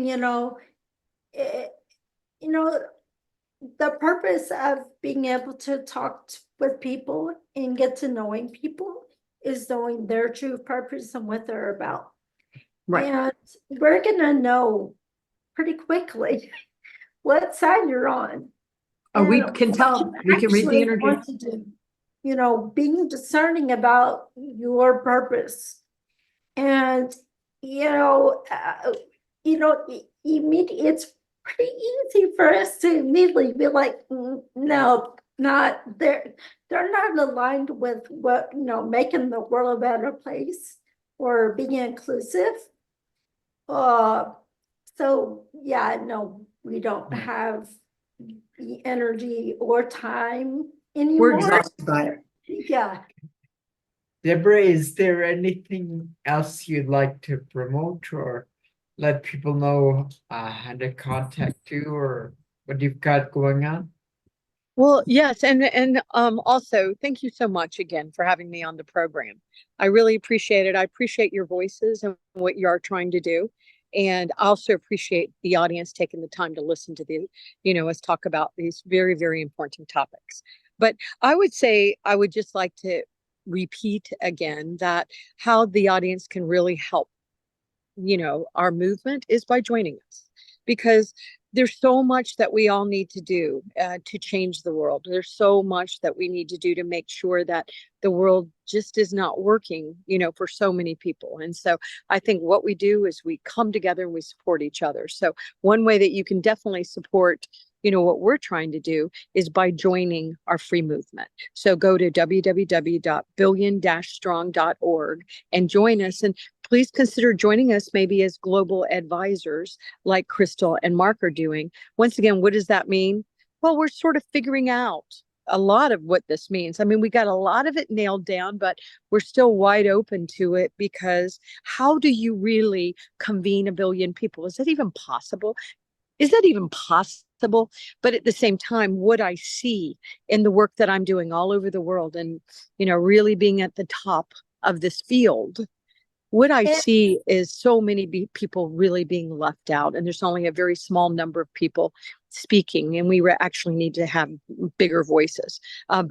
the purpose of being able to talk with people and get to knowing people is knowing their true purpose and what they're about. Right. And we're gonna know pretty quickly what side you're on. Oh, we can tell. We can read the energy. Being discerning about your purpose, and it's pretty easy for us to immediately be like, no, not they're not aligned with what making the world a better place or being inclusive. So yeah, no, we don't have the energy or time anymore. We're exhausted by it. Yeah. Debra, is there anything else you'd like to promote or let people know how to contact you or what you've got going on? Well, yes, and also thank you so much again for having me on the program. I really appreciate it. I appreciate your voices and what you are trying to do. And I also appreciate the audience taking the time to listen to us talk about these very, very important topics. But I would say I would just like to repeat again that how the audience can really help, our movement is by joining us, because there's so much that we all need to do to change the world. There's so much that we need to do to make sure that the world just is not working, for so many people. And so I think what we do is we come together and we support each other. So one way that you can definitely support, what we're trying to do is by joining our free movement. So go to www.billion-strong.org and join us. And please consider joining us maybe as global advisors like Crystal and Mark are doing. Once again, what does that mean? Well, we're sort of figuring out a lot of what this means. I mean, we got a lot of it nailed down, but we're still wide open to it, because how do you really convene a billion people? Is that even possible? Is that even possible? But at the same time, what I see in the work that I'm doing all over the world and, really being at the top of this field, what I see is so many people really being left out, and there's only a very small number of people speaking, and we actually need to have bigger voices, and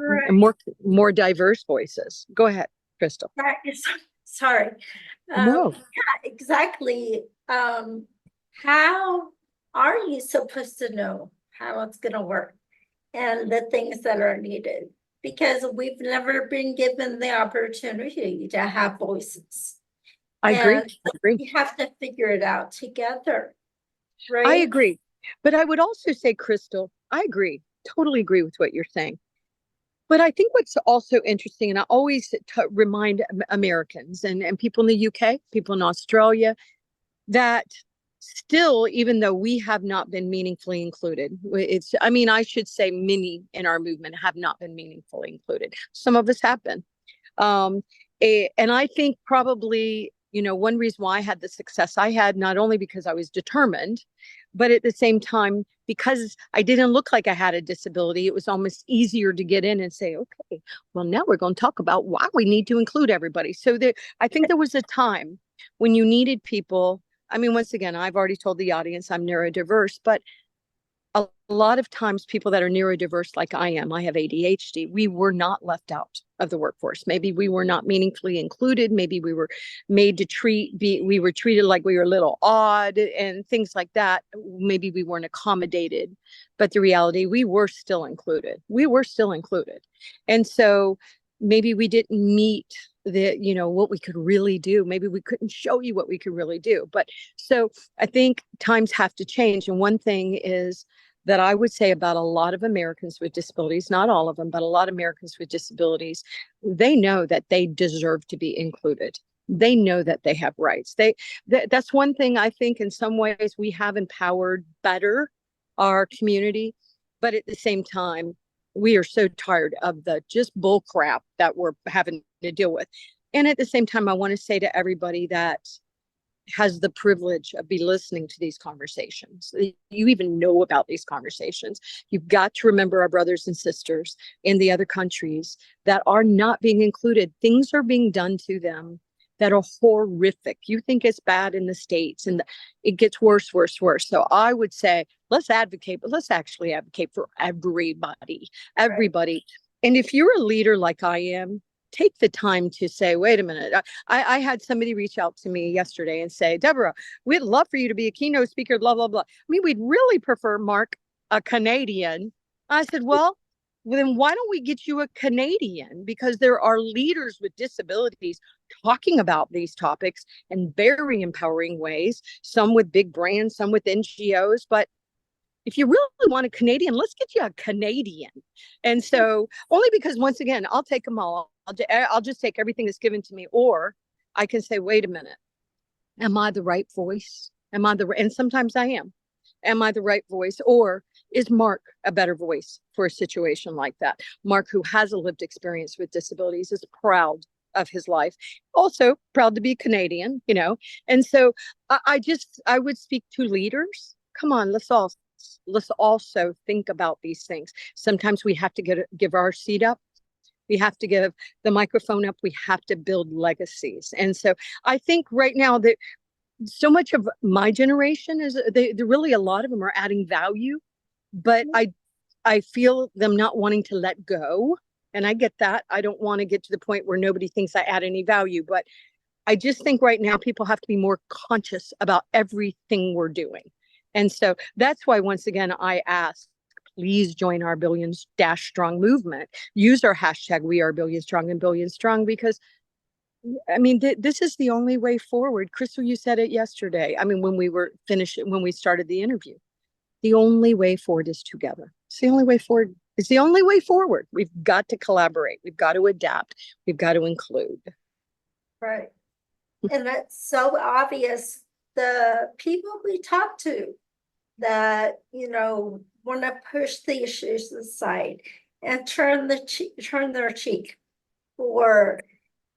more diverse voices. Go ahead, Crystal. Right. Sorry. No. Yeah, exactly. How are you supposed to know how it's going to work and the things that are needed? Because we've never been given the opportunity to have voices. I agree. You have to figure it out together, right? I agree. But I would also say, Crystal, I agree. Totally agree with what you're saying. But I think what's also interesting, and I always remind Americans and people in the UK, people in Australia, that still, even though we have not been meaningfully included, I should say many in our movement have not been meaningfully included. Some of us have been. And I think probably, one reason why I had the success I had, not only because I was determined, but at the same time, because I didn't look like I had a disability, it was almost easier to get in and say, okay, well, now we're going to talk about why we need to include everybody. So I think there was a time when you needed people. I mean, once again, I've already told the audience I'm neurodiverse, but a lot of times people that are neurodiverse like I am, I have ADHD, we were not left out of the workforce. Maybe we were not meaningfully included. Maybe we were made to we were treated like we were a little odd and things like that. Maybe we weren't accommodated, but the reality, we were still included. We were still included. And so maybe we didn't meet what we could really do. Maybe we couldn't show you what we could really do. But so I think times have to change. And one thing is that I would say about a lot of Americans with disabilities, not all of them, but a lot of Americans with disabilities, they know that they deserve to be included. They know that they have rights. That's one thing I think in some ways we have empowered better our community, but at the same time, we are so tired of the just bull crap that we're having to deal with. And at the same time, I want to say to everybody that has the privilege of be listening to these conversations, you even know about these conversations, you've got to remember our brothers and sisters in the other countries that are not being included. Things are being done to them that are horrific. You think it's bad in the States, and it gets worse, worse, worse. So I would say, let's advocate, but let's actually advocate for everybody. Right. And if you're a leader like I am, take the time to say, wait a minute. I had somebody reach out to me yesterday and say, Deborah, we'd love for you to be a keynote speaker, blah, blah, blah. I mean, we'd really prefer Mark, a Canadian. I said, well, then why don't we get you a Canadian? Because there are leaders with disabilities talking about these topics in very empowering ways, some with big brands, some with NGOs. But if you really want a Canadian, let's get you a Canadian. And so only because, once again, I'll take them all. I'll just take everything that's given to me. Or I can say, wait a minute, am I the right voice? And sometimes I am. Am I the right voice? Or is Mark a better voice for a situation like that? Mark, who has a lived experience with disabilities, is proud of his life, also proud to be Canadian, And so I would speak to leaders. Come on, let's also think about these things. Sometimes we have to give our seat up. We have to give the microphone up. We have to build legacies. And so I think right now that so much of my generation is really a lot of them are adding value, but I feel them not wanting to let go And I get that. I don't want to get to the point where nobody thinks I add any value, but I just think right now people have to be more conscious about everything we're doing. And so that's why, once again, I ask, please join our Billion-Strong movement. Use our hashtag WeAreBillonStrong and BillionStrong, because I mean, this is the only way forward. Crystal, you said it yesterday. I mean, when we started the interview, the only way forward is together. It's the only way forward. It's the only way forward. We've got to collaborate. We've got to adapt. We've got to include. Right. And it's so obvious, the people we talk to that, want to push the issues aside and turn their cheek, or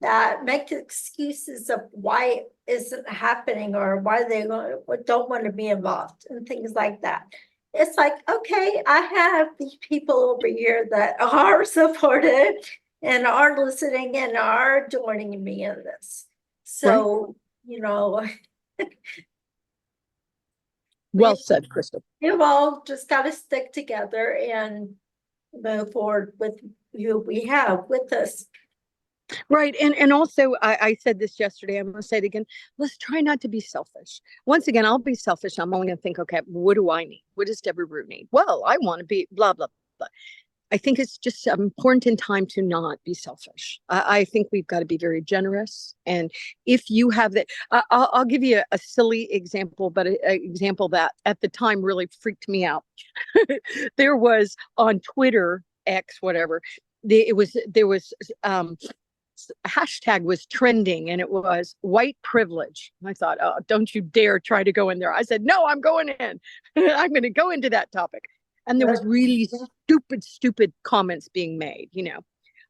that make excuses of why it isn't happening or why they don't want to be involved and things like that. It's like, okay, I have these people over here that are supportive and are listening and are joining me in this. So, Well said, Crystal. we've all just got to stick together and move forward with who we have with us. Right. And also, I said this yesterday, I'm going to say it again. Let's try not to be selfish. Once again, I'll be selfish. I'm only going to think, okay, what do I need? What does Debra Ruh need? Well, I want to be blah, blah, blah. I think it's just important in time to not be selfish. I think we've got to be very generous. And if you have that, I'll give you a silly example, but an example that at the time really freaked me out. There was on Twitter, X, whatever, there was hashtag was trending, and it was white privilege. I thought, oh, don't you dare try to go in there. I said, no, I'm going in. I'm going to go into that topic. And there was really stupid comments being made,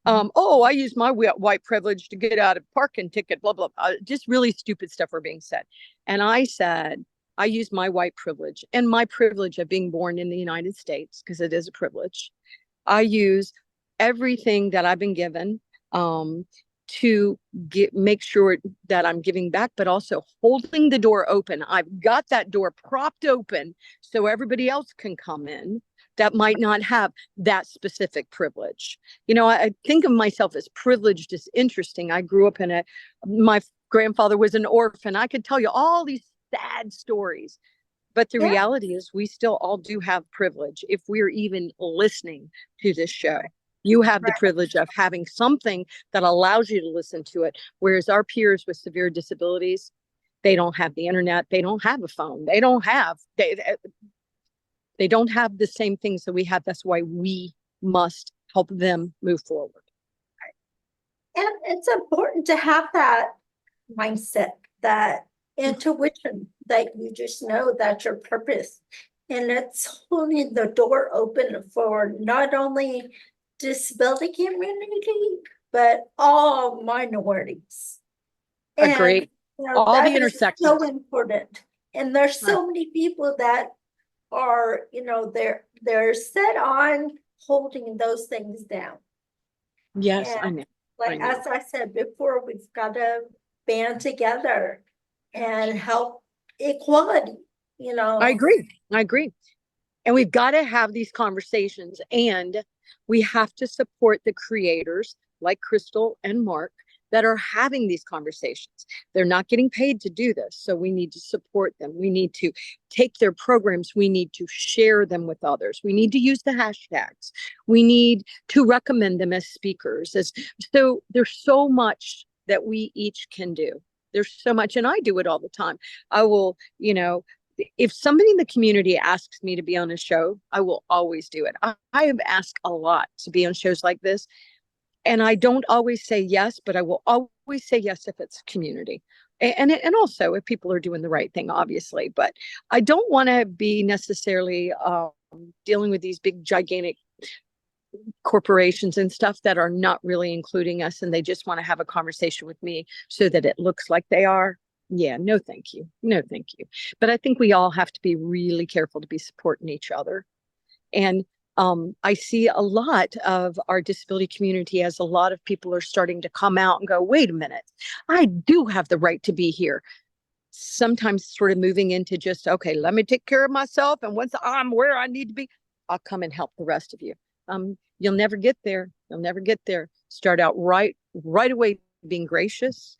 oh, I use my white privilege to get out of parking ticket, blah, blah, blah. Just really stupid stuff were being said. And I said, I use my white privilege and my privilege of being born in the United States, because it is a privilege. I use everything that I've been given to make sure that I'm giving back, but also holding the door open. I've got that door propped open so everybody else can come in that might not have that specific privilege. I think of myself as privileged. Is interesting. I grew up my grandfather was an orphan. I could tell you all these sad stories, but the reality is we still all do have privilege if we're even listening to this show. You have the privilege of having something that allows you to listen to it, whereas our peers with severe disabilities, they don't have the internet, they don't have a phone, they don't have the same things that we have. That's why we must help them move forward. And it's important to have that mindset, that intuition, that you just know that's your purpose. And it's holding the door open for not only disability community, but all minorities. Agree. All the intersections. So important. And there's so many people that are, they're set on holding those things down. Yes, and I know. Like as I said before, we've got to band together and help equality. I agree. And we've got to have these conversations, and we have to support the creators like Crystal and Mark that are having these conversations. They're not getting paid to do this, so we need to support them. We need to take their programs. We need to share them with others. We need to use the hashtags. We need to recommend them as speakers. So there's so much that we each can do. There's so much, and I do it all the time. I will, if somebody in the community asks me to be on a show, I will always do it. I have asked a lot to be on shows like this, and I don't always say yes, but I will always say yes if it's community. And also if people are doing the right thing, obviously. But I don't want to be necessarily dealing with these big, gigantic corporations and stuff that are not really including us, and they just want to have a conversation with me so that it looks like they are. Yeah, no, thank you. No, thank you. But I think we all have to be really careful to be supporting each other. And I see a lot of our disability community as a lot of people are starting to come out and go, wait a minute, I do have the right to be here. Sometimes sort of moving into just, okay, let me take care of myself. And once I'm where I need to be, I'll come and help the rest of you. You'll never get there You'll never get there. Start out right away, being gracious,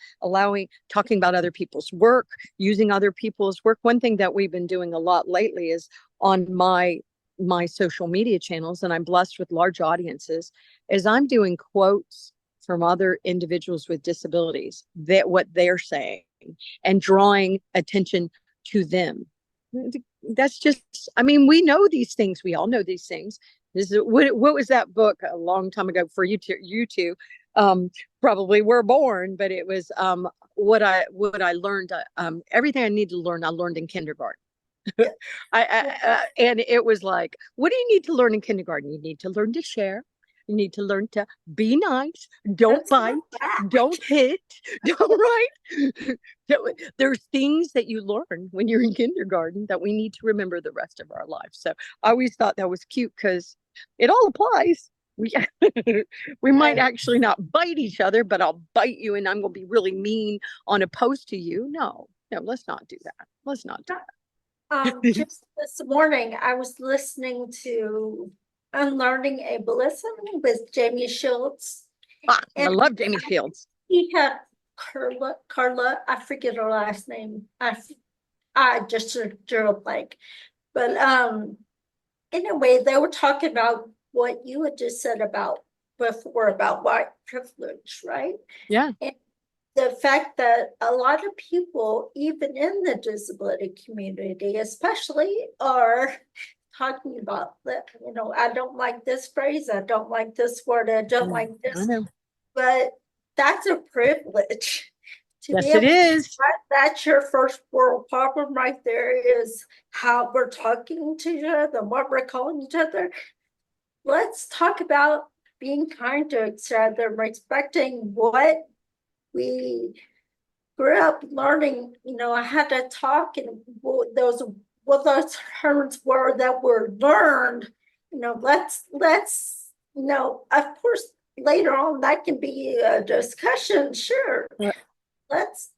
talking about other people's work, using other people's work. One thing that we've been doing a lot lately is on my social media channels, and I'm blessed with large audiences, is I'm doing quotes from other individuals with disabilities, that what they're saying, and drawing attention to them. That's just, I mean, we know these things. We all know these things. What was that book a long time ago for you two? Probably were born, but it was what I learned. Everything I need to learn, I learned in kindergarten. And it was like, what do you need to learn in kindergarten? You need to learn to share. You need to learn to be nice. Don't bite. Don't hit. Don't right. There's things that you learn when you're in kindergarten that we need to remember the rest of our lives. So I always thought that was cute because it all applies. We might actually not bite each other, but I'll bite you and I'm going to be really mean on a post to you. No, let's not do that. Let's not do that. Just this morning, I was listening to Unlearning Ableism with Jamie Shields. I love Jamie Shields. He had Carla, I forget her last name. I just drew a blank. But anyway, they were talking about what you had just said about before about white privilege, right? Yeah. And the fact that a lot of people, even in the disability community, especially, are talking about that, I don't like this phrase, I don't like this word, I don't like this. But that's a privilege. Yes, it is. That's your first world problem right there, is how we're talking to each other and what we're calling each other. Let's talk about being kind to each other, respecting what we grew up learning. I had to talk, and what those terms were that were learned. Let's of course later on that can be a discussion, sure. Yeah. Let's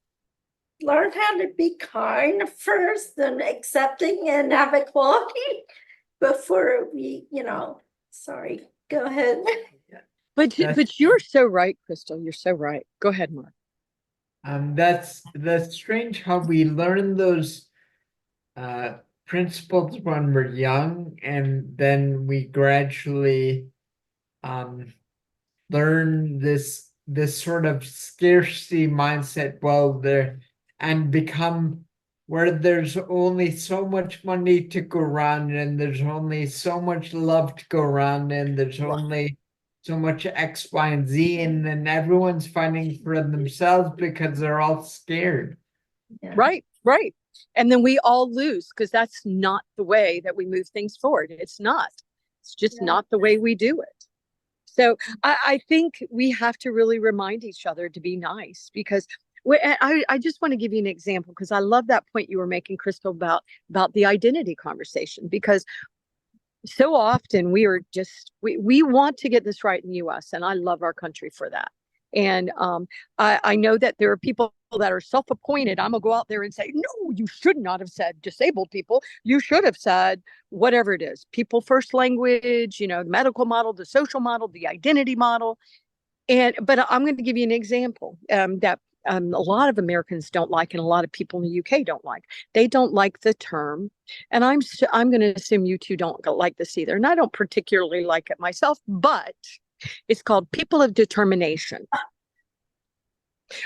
learn how to be kind first and accepting and have equality before we, sorry, go ahead. But you're so right, Crystal. You're so right. Go ahead, Mark. That's strange how we learn those principles when we're young, and then we gradually learn this sort of scarcity mindset and become where there's only so much money to go around, and there's only so much love to go around, and there's only so much X, Y, and Z, and then everyone's fighting for themselves because they're all scared. Yeah. Right. And then we all lose because that's not the way that we move things forward. It's not. It's just not the way we do it. So I think we have to really remind each other to be nice, because I just want to give you an example, because I love that point you were making, Crystal, about the identity conversation, because so often we want to get this right in the US, and I love our country for that. And I know that there are people that are self-appointed. I'm gonna go out there and say, no, you should not have said disabled people. You should have said whatever it is, people first language, the medical model, the social model, the identity model. But I'm going to give you an example that a lot of Americans don't like, and a lot of people in the UK don't like. They don't like the term, and I'm going to assume you two don't like this either. And I don't particularly like it myself, but it's called people of determination.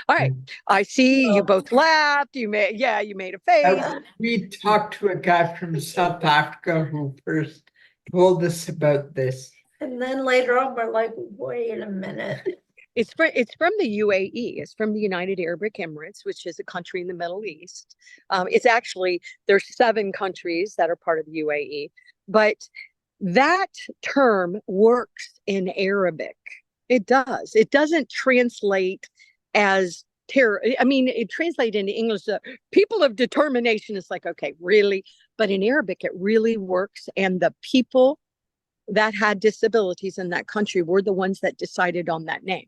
All right. I see you both laughed. You made a face. We talked to a guy from South Africa who first told us about this. And then later on, we're like, wait a minute. It's from the UAE. It's from the United Arab Emirates, which is a country in the Middle East. It's actually, there's 7 countries that are part of the UAE, but that term works in Arabic. It does. It doesn't translate as terror. I mean, it translates into English. People of determination is like, okay, really? But in Arabic, it really works. And the people that had disabilities in that country were the ones that decided on that name.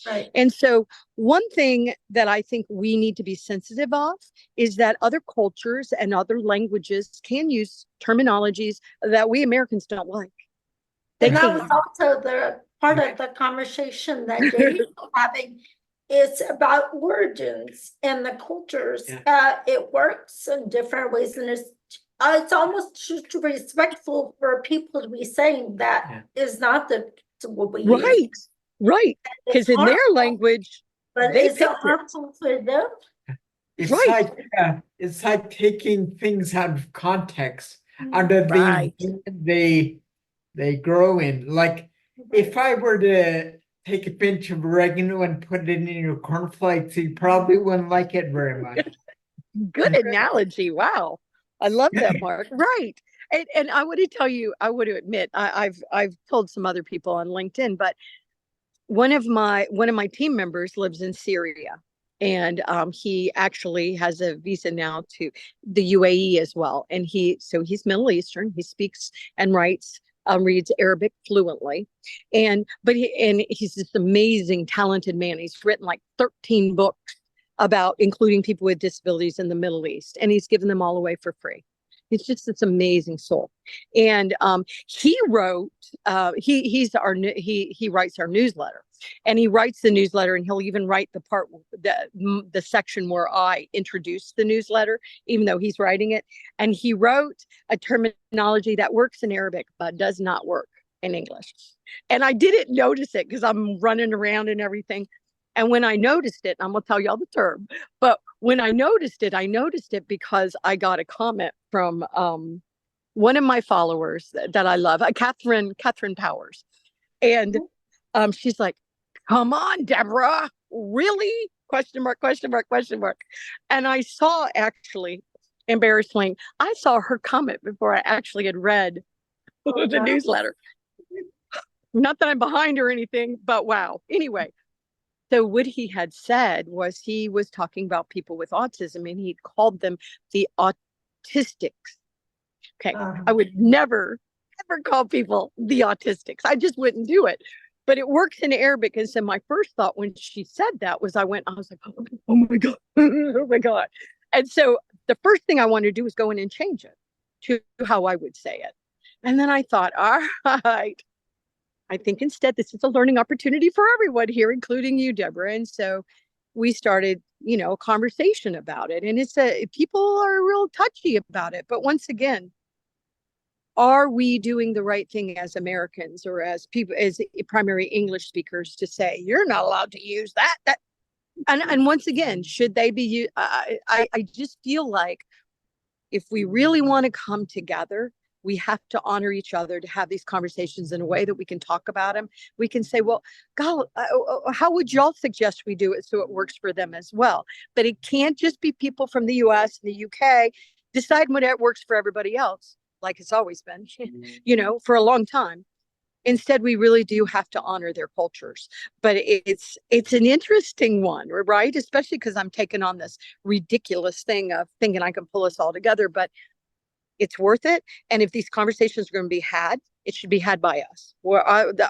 Right. And so one thing that I think we need to be sensitive of is that other cultures and other languages can use terminologies that we Americans don't like. And that was also the part of the conversation that David was having is about origins and the cultures. It works in different ways, and it's almost just respectful for people to be saying that is not what we use. Right. Because in their harmful, language, but they is it picked it. harmful for them? It's Right. it's like taking things out of context under the Right. they grow in. Like if I were to take a pinch of oregano and put it in your cornflakes, you probably wouldn't like it very much. Good analogy. Wow. I love that, Mark. Right. And I want to tell you, I want to admit, I've told some other people on LinkedIn, but one of my team members lives in Syria, and he actually has a visa now to the UAE as well. And he's Middle Eastern. He speaks and reads Arabic fluently, but he's this amazing, talented man. He's written like 13 books about including people with disabilities in the Middle East, and he's given them all away for free. He's just this amazing soul. And he wrote, he writes our newsletter, and he writes the newsletter, and he'll even write the section where I introduce the newsletter, even though he's writing it. And he wrote a terminology that works in Arabic, but does not work in English. And I didn't notice it because I'm running around and everything. And when I noticed it, I'm going to tell y'all the term, but when I noticed it because I got a comment from one of my followers that I love, Catherine Powers. And she's like, come on, Deborah, really? Question mark, question mark, question mark. And I saw, actually, embarrassingly, I saw her comment before I actually had read the newsletter. Not that I'm behind or anything, but wow. Anyway. So what he had said was he was talking about people with autism, and he'd called them the autistics. Okay. I would never, ever call people the autistics. I just wouldn't do it. But it works in Arabic. And so my first thought when she said that was I was like, oh my God, oh my God. And so the first thing I wanted to do was go in and change it to how I would say it. And then I thought, all right, I think instead this is a learning opportunity for everyone here, including you, Deborah. And so we started, a conversation about it. And people are real touchy about it. But once again, are we doing the right thing as Americans or as people, as primary English speakers, to say, you're not allowed to use that? And once again, should they be, I just feel like if we really want to come together, we have to honor each other to have these conversations in a way that we can talk about them. We can say, well, God, how would y'all suggest we do it so it works for them as well? But it can't just be people from the US and the UK deciding what works for everybody else, like it's always been, for a long time. Instead, we really do have to honor their cultures. But it's an interesting one, right? Especially because I'm taking on this ridiculous thing of thinking I can pull us all together. But it's worth it. And if these conversations are going to be had, it should be had by us.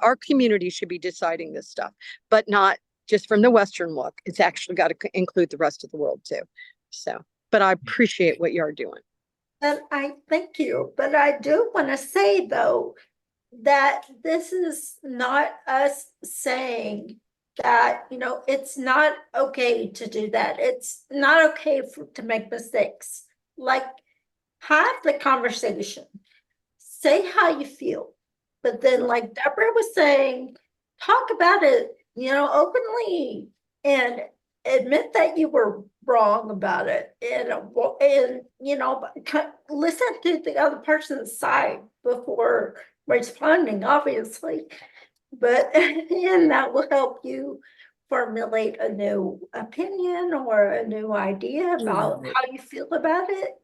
Our community should be deciding this stuff, but not just from the Western look. It's actually got to include the rest of the world too. So, but I appreciate what you're doing. And I thank you. But I do want to say, though, that this is not us saying that, it's not okay to do that. It's not okay to make mistakes. Like, have the conversation, say how you feel, but then, like Deborah was saying, talk about it, openly, and admit that you were wrong about it, and listen to the other person's side before responding, obviously, but and that will help you formulate a new opinion or a new idea about how you feel about it.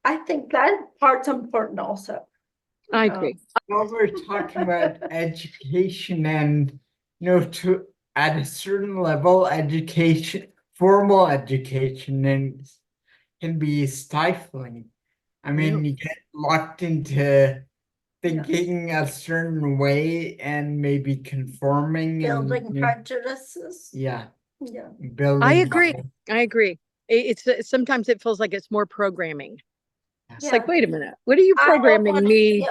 I think that part's important also. I agree. While we're talking about education and, to at a certain level, formal education can be stifling. I mean, you get locked into thinking a certain way and maybe conforming. Building prejudices. Yeah. Building. I agree. It's sometimes it feels like it's more programming. Yeah. It's like, wait a minute, what are you I don't programming wanna me? be-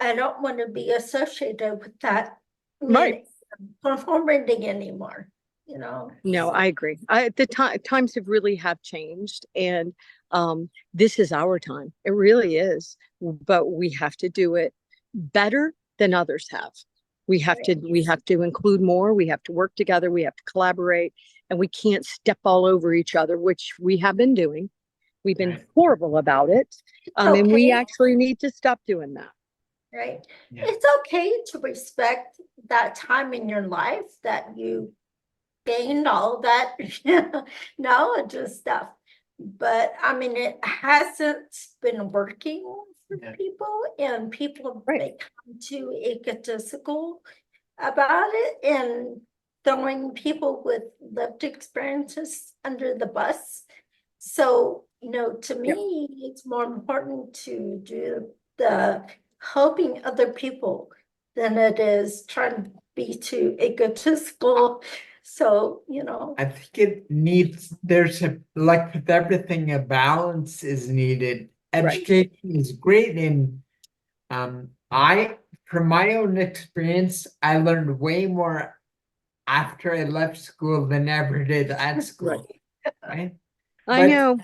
I don't want to be associated with that. Right. Conformity anymore, you know? No, I agree. The times have really have changed, and this is our time. It really is. But we have to do it better than others have. We have to include more. We have to work together. We have to collaborate, and we can't step all over each other, which we have been doing. We've been Right. horrible about it, and we Okay. actually need to stop doing that. Right. Yeah. It's okay to respect that time in your life that you gained all that knowledge and stuff. But I mean, it hasn't been working for Yeah. people, and people Right. become too egotistical about it and throwing people with lived experiences under the bus. So, to me, it's more important to do the helping other people than it is trying to be too egotistical. So, I think it needs, like with everything, a balance is needed. Right. Education is great, and from my own experience, I learned way more after I left school than I ever did at school. Right? I know.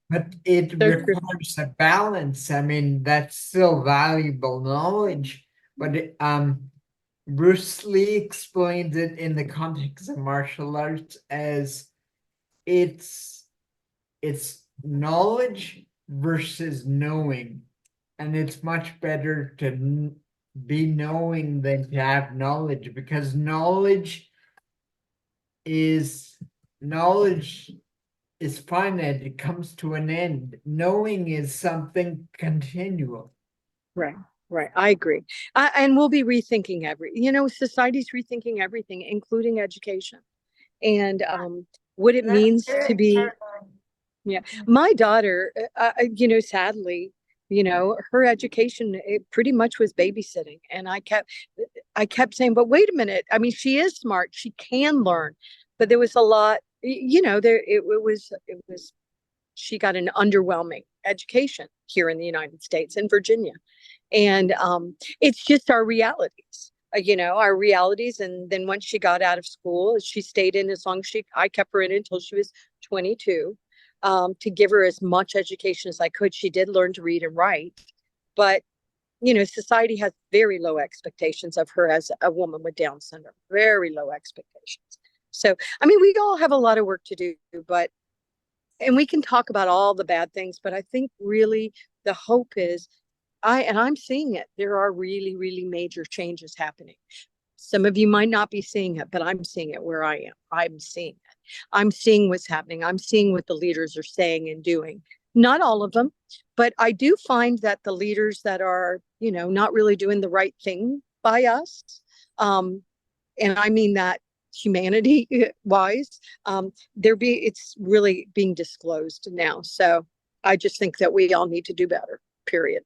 But it So true. requires a balance. I mean, that's still valuable knowledge, but Bruce Lee explains it in the context of martial arts as it's knowledge versus knowing, and it's much better to be knowing than to have knowledge, because knowledge is finite. It comes to an end. Knowing is something continual. Right. I agree. And we'll be rethinking society's rethinking everything, including education, and what it means to be. Yeah. My daughter, sadly, her education, it pretty much was babysitting. And I kept saying, but wait a minute. I mean, she is smart. She can learn, but there was a lot, it was, she got an underwhelming education here in the United States, in Virginia. And it's just our realities, our realities. And then once she got out of school, she stayed in as long as I kept her in until she was 22, to give her as much education as I could. She did learn to read and write, but society has very low expectations of her as a woman with Down syndrome, very low expectations. So, I mean, we all have a lot of work to do, and we can talk about all the bad things, but I think really the hope is, I'm seeing it. There are really, really major changes happening. Some of you might not be seeing it, but I'm seeing it where I am. I'm seeing it. I'm seeing what's happening. I'm seeing what the leaders are saying and doing. Not all of them, but I do find that the leaders that are, not really doing the right thing by us, and I mean that humanity wise, it's really being disclosed now. So I just think that we all need to do better, period.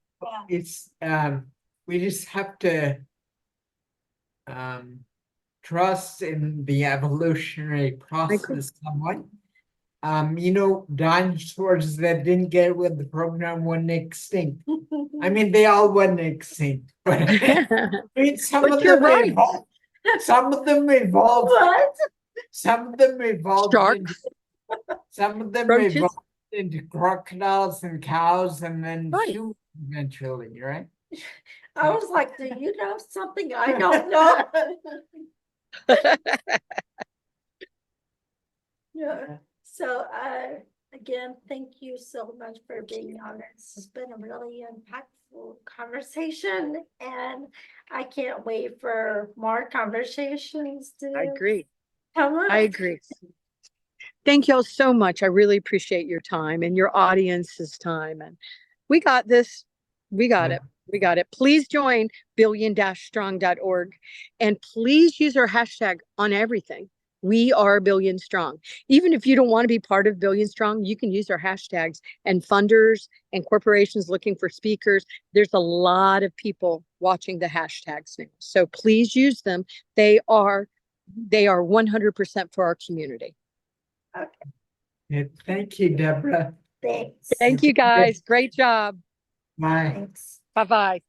It's we just have to trust in the evolutionary process somewhat. Dinosaurs that didn't get with the program went extinct. I mean, they all went extinct, but I mean, some of them right. evolved. Some of them evolved. What? Some of them evolved. Sharks. Some of them Roaches. evolved into crocodiles and cows, and then Right. humans eventually, right? I was like, do you know something I don't know? Yeah. So, again, thank you so much for being on this. It's been a really impactful conversation, and I can't wait for more conversations to I agree. come up. I agree. Thank y'all so much. I really appreciate your time and your audience's time. And we got this. We got it. We got it. Please join billion-strong.org, and please use our hashtag on everything. We are Billion Strong. Even if you don't want to be part of Billion Strong, you can use our hashtags, and funders and corporations looking for speakers. There's a lot of people watching the hashtags now. So please use them. They are 100% for our community. Okay. Yeah, thank you, Deborah. Thanks. Thank you, guys. Great job. Bye. Thanks. Bye-bye.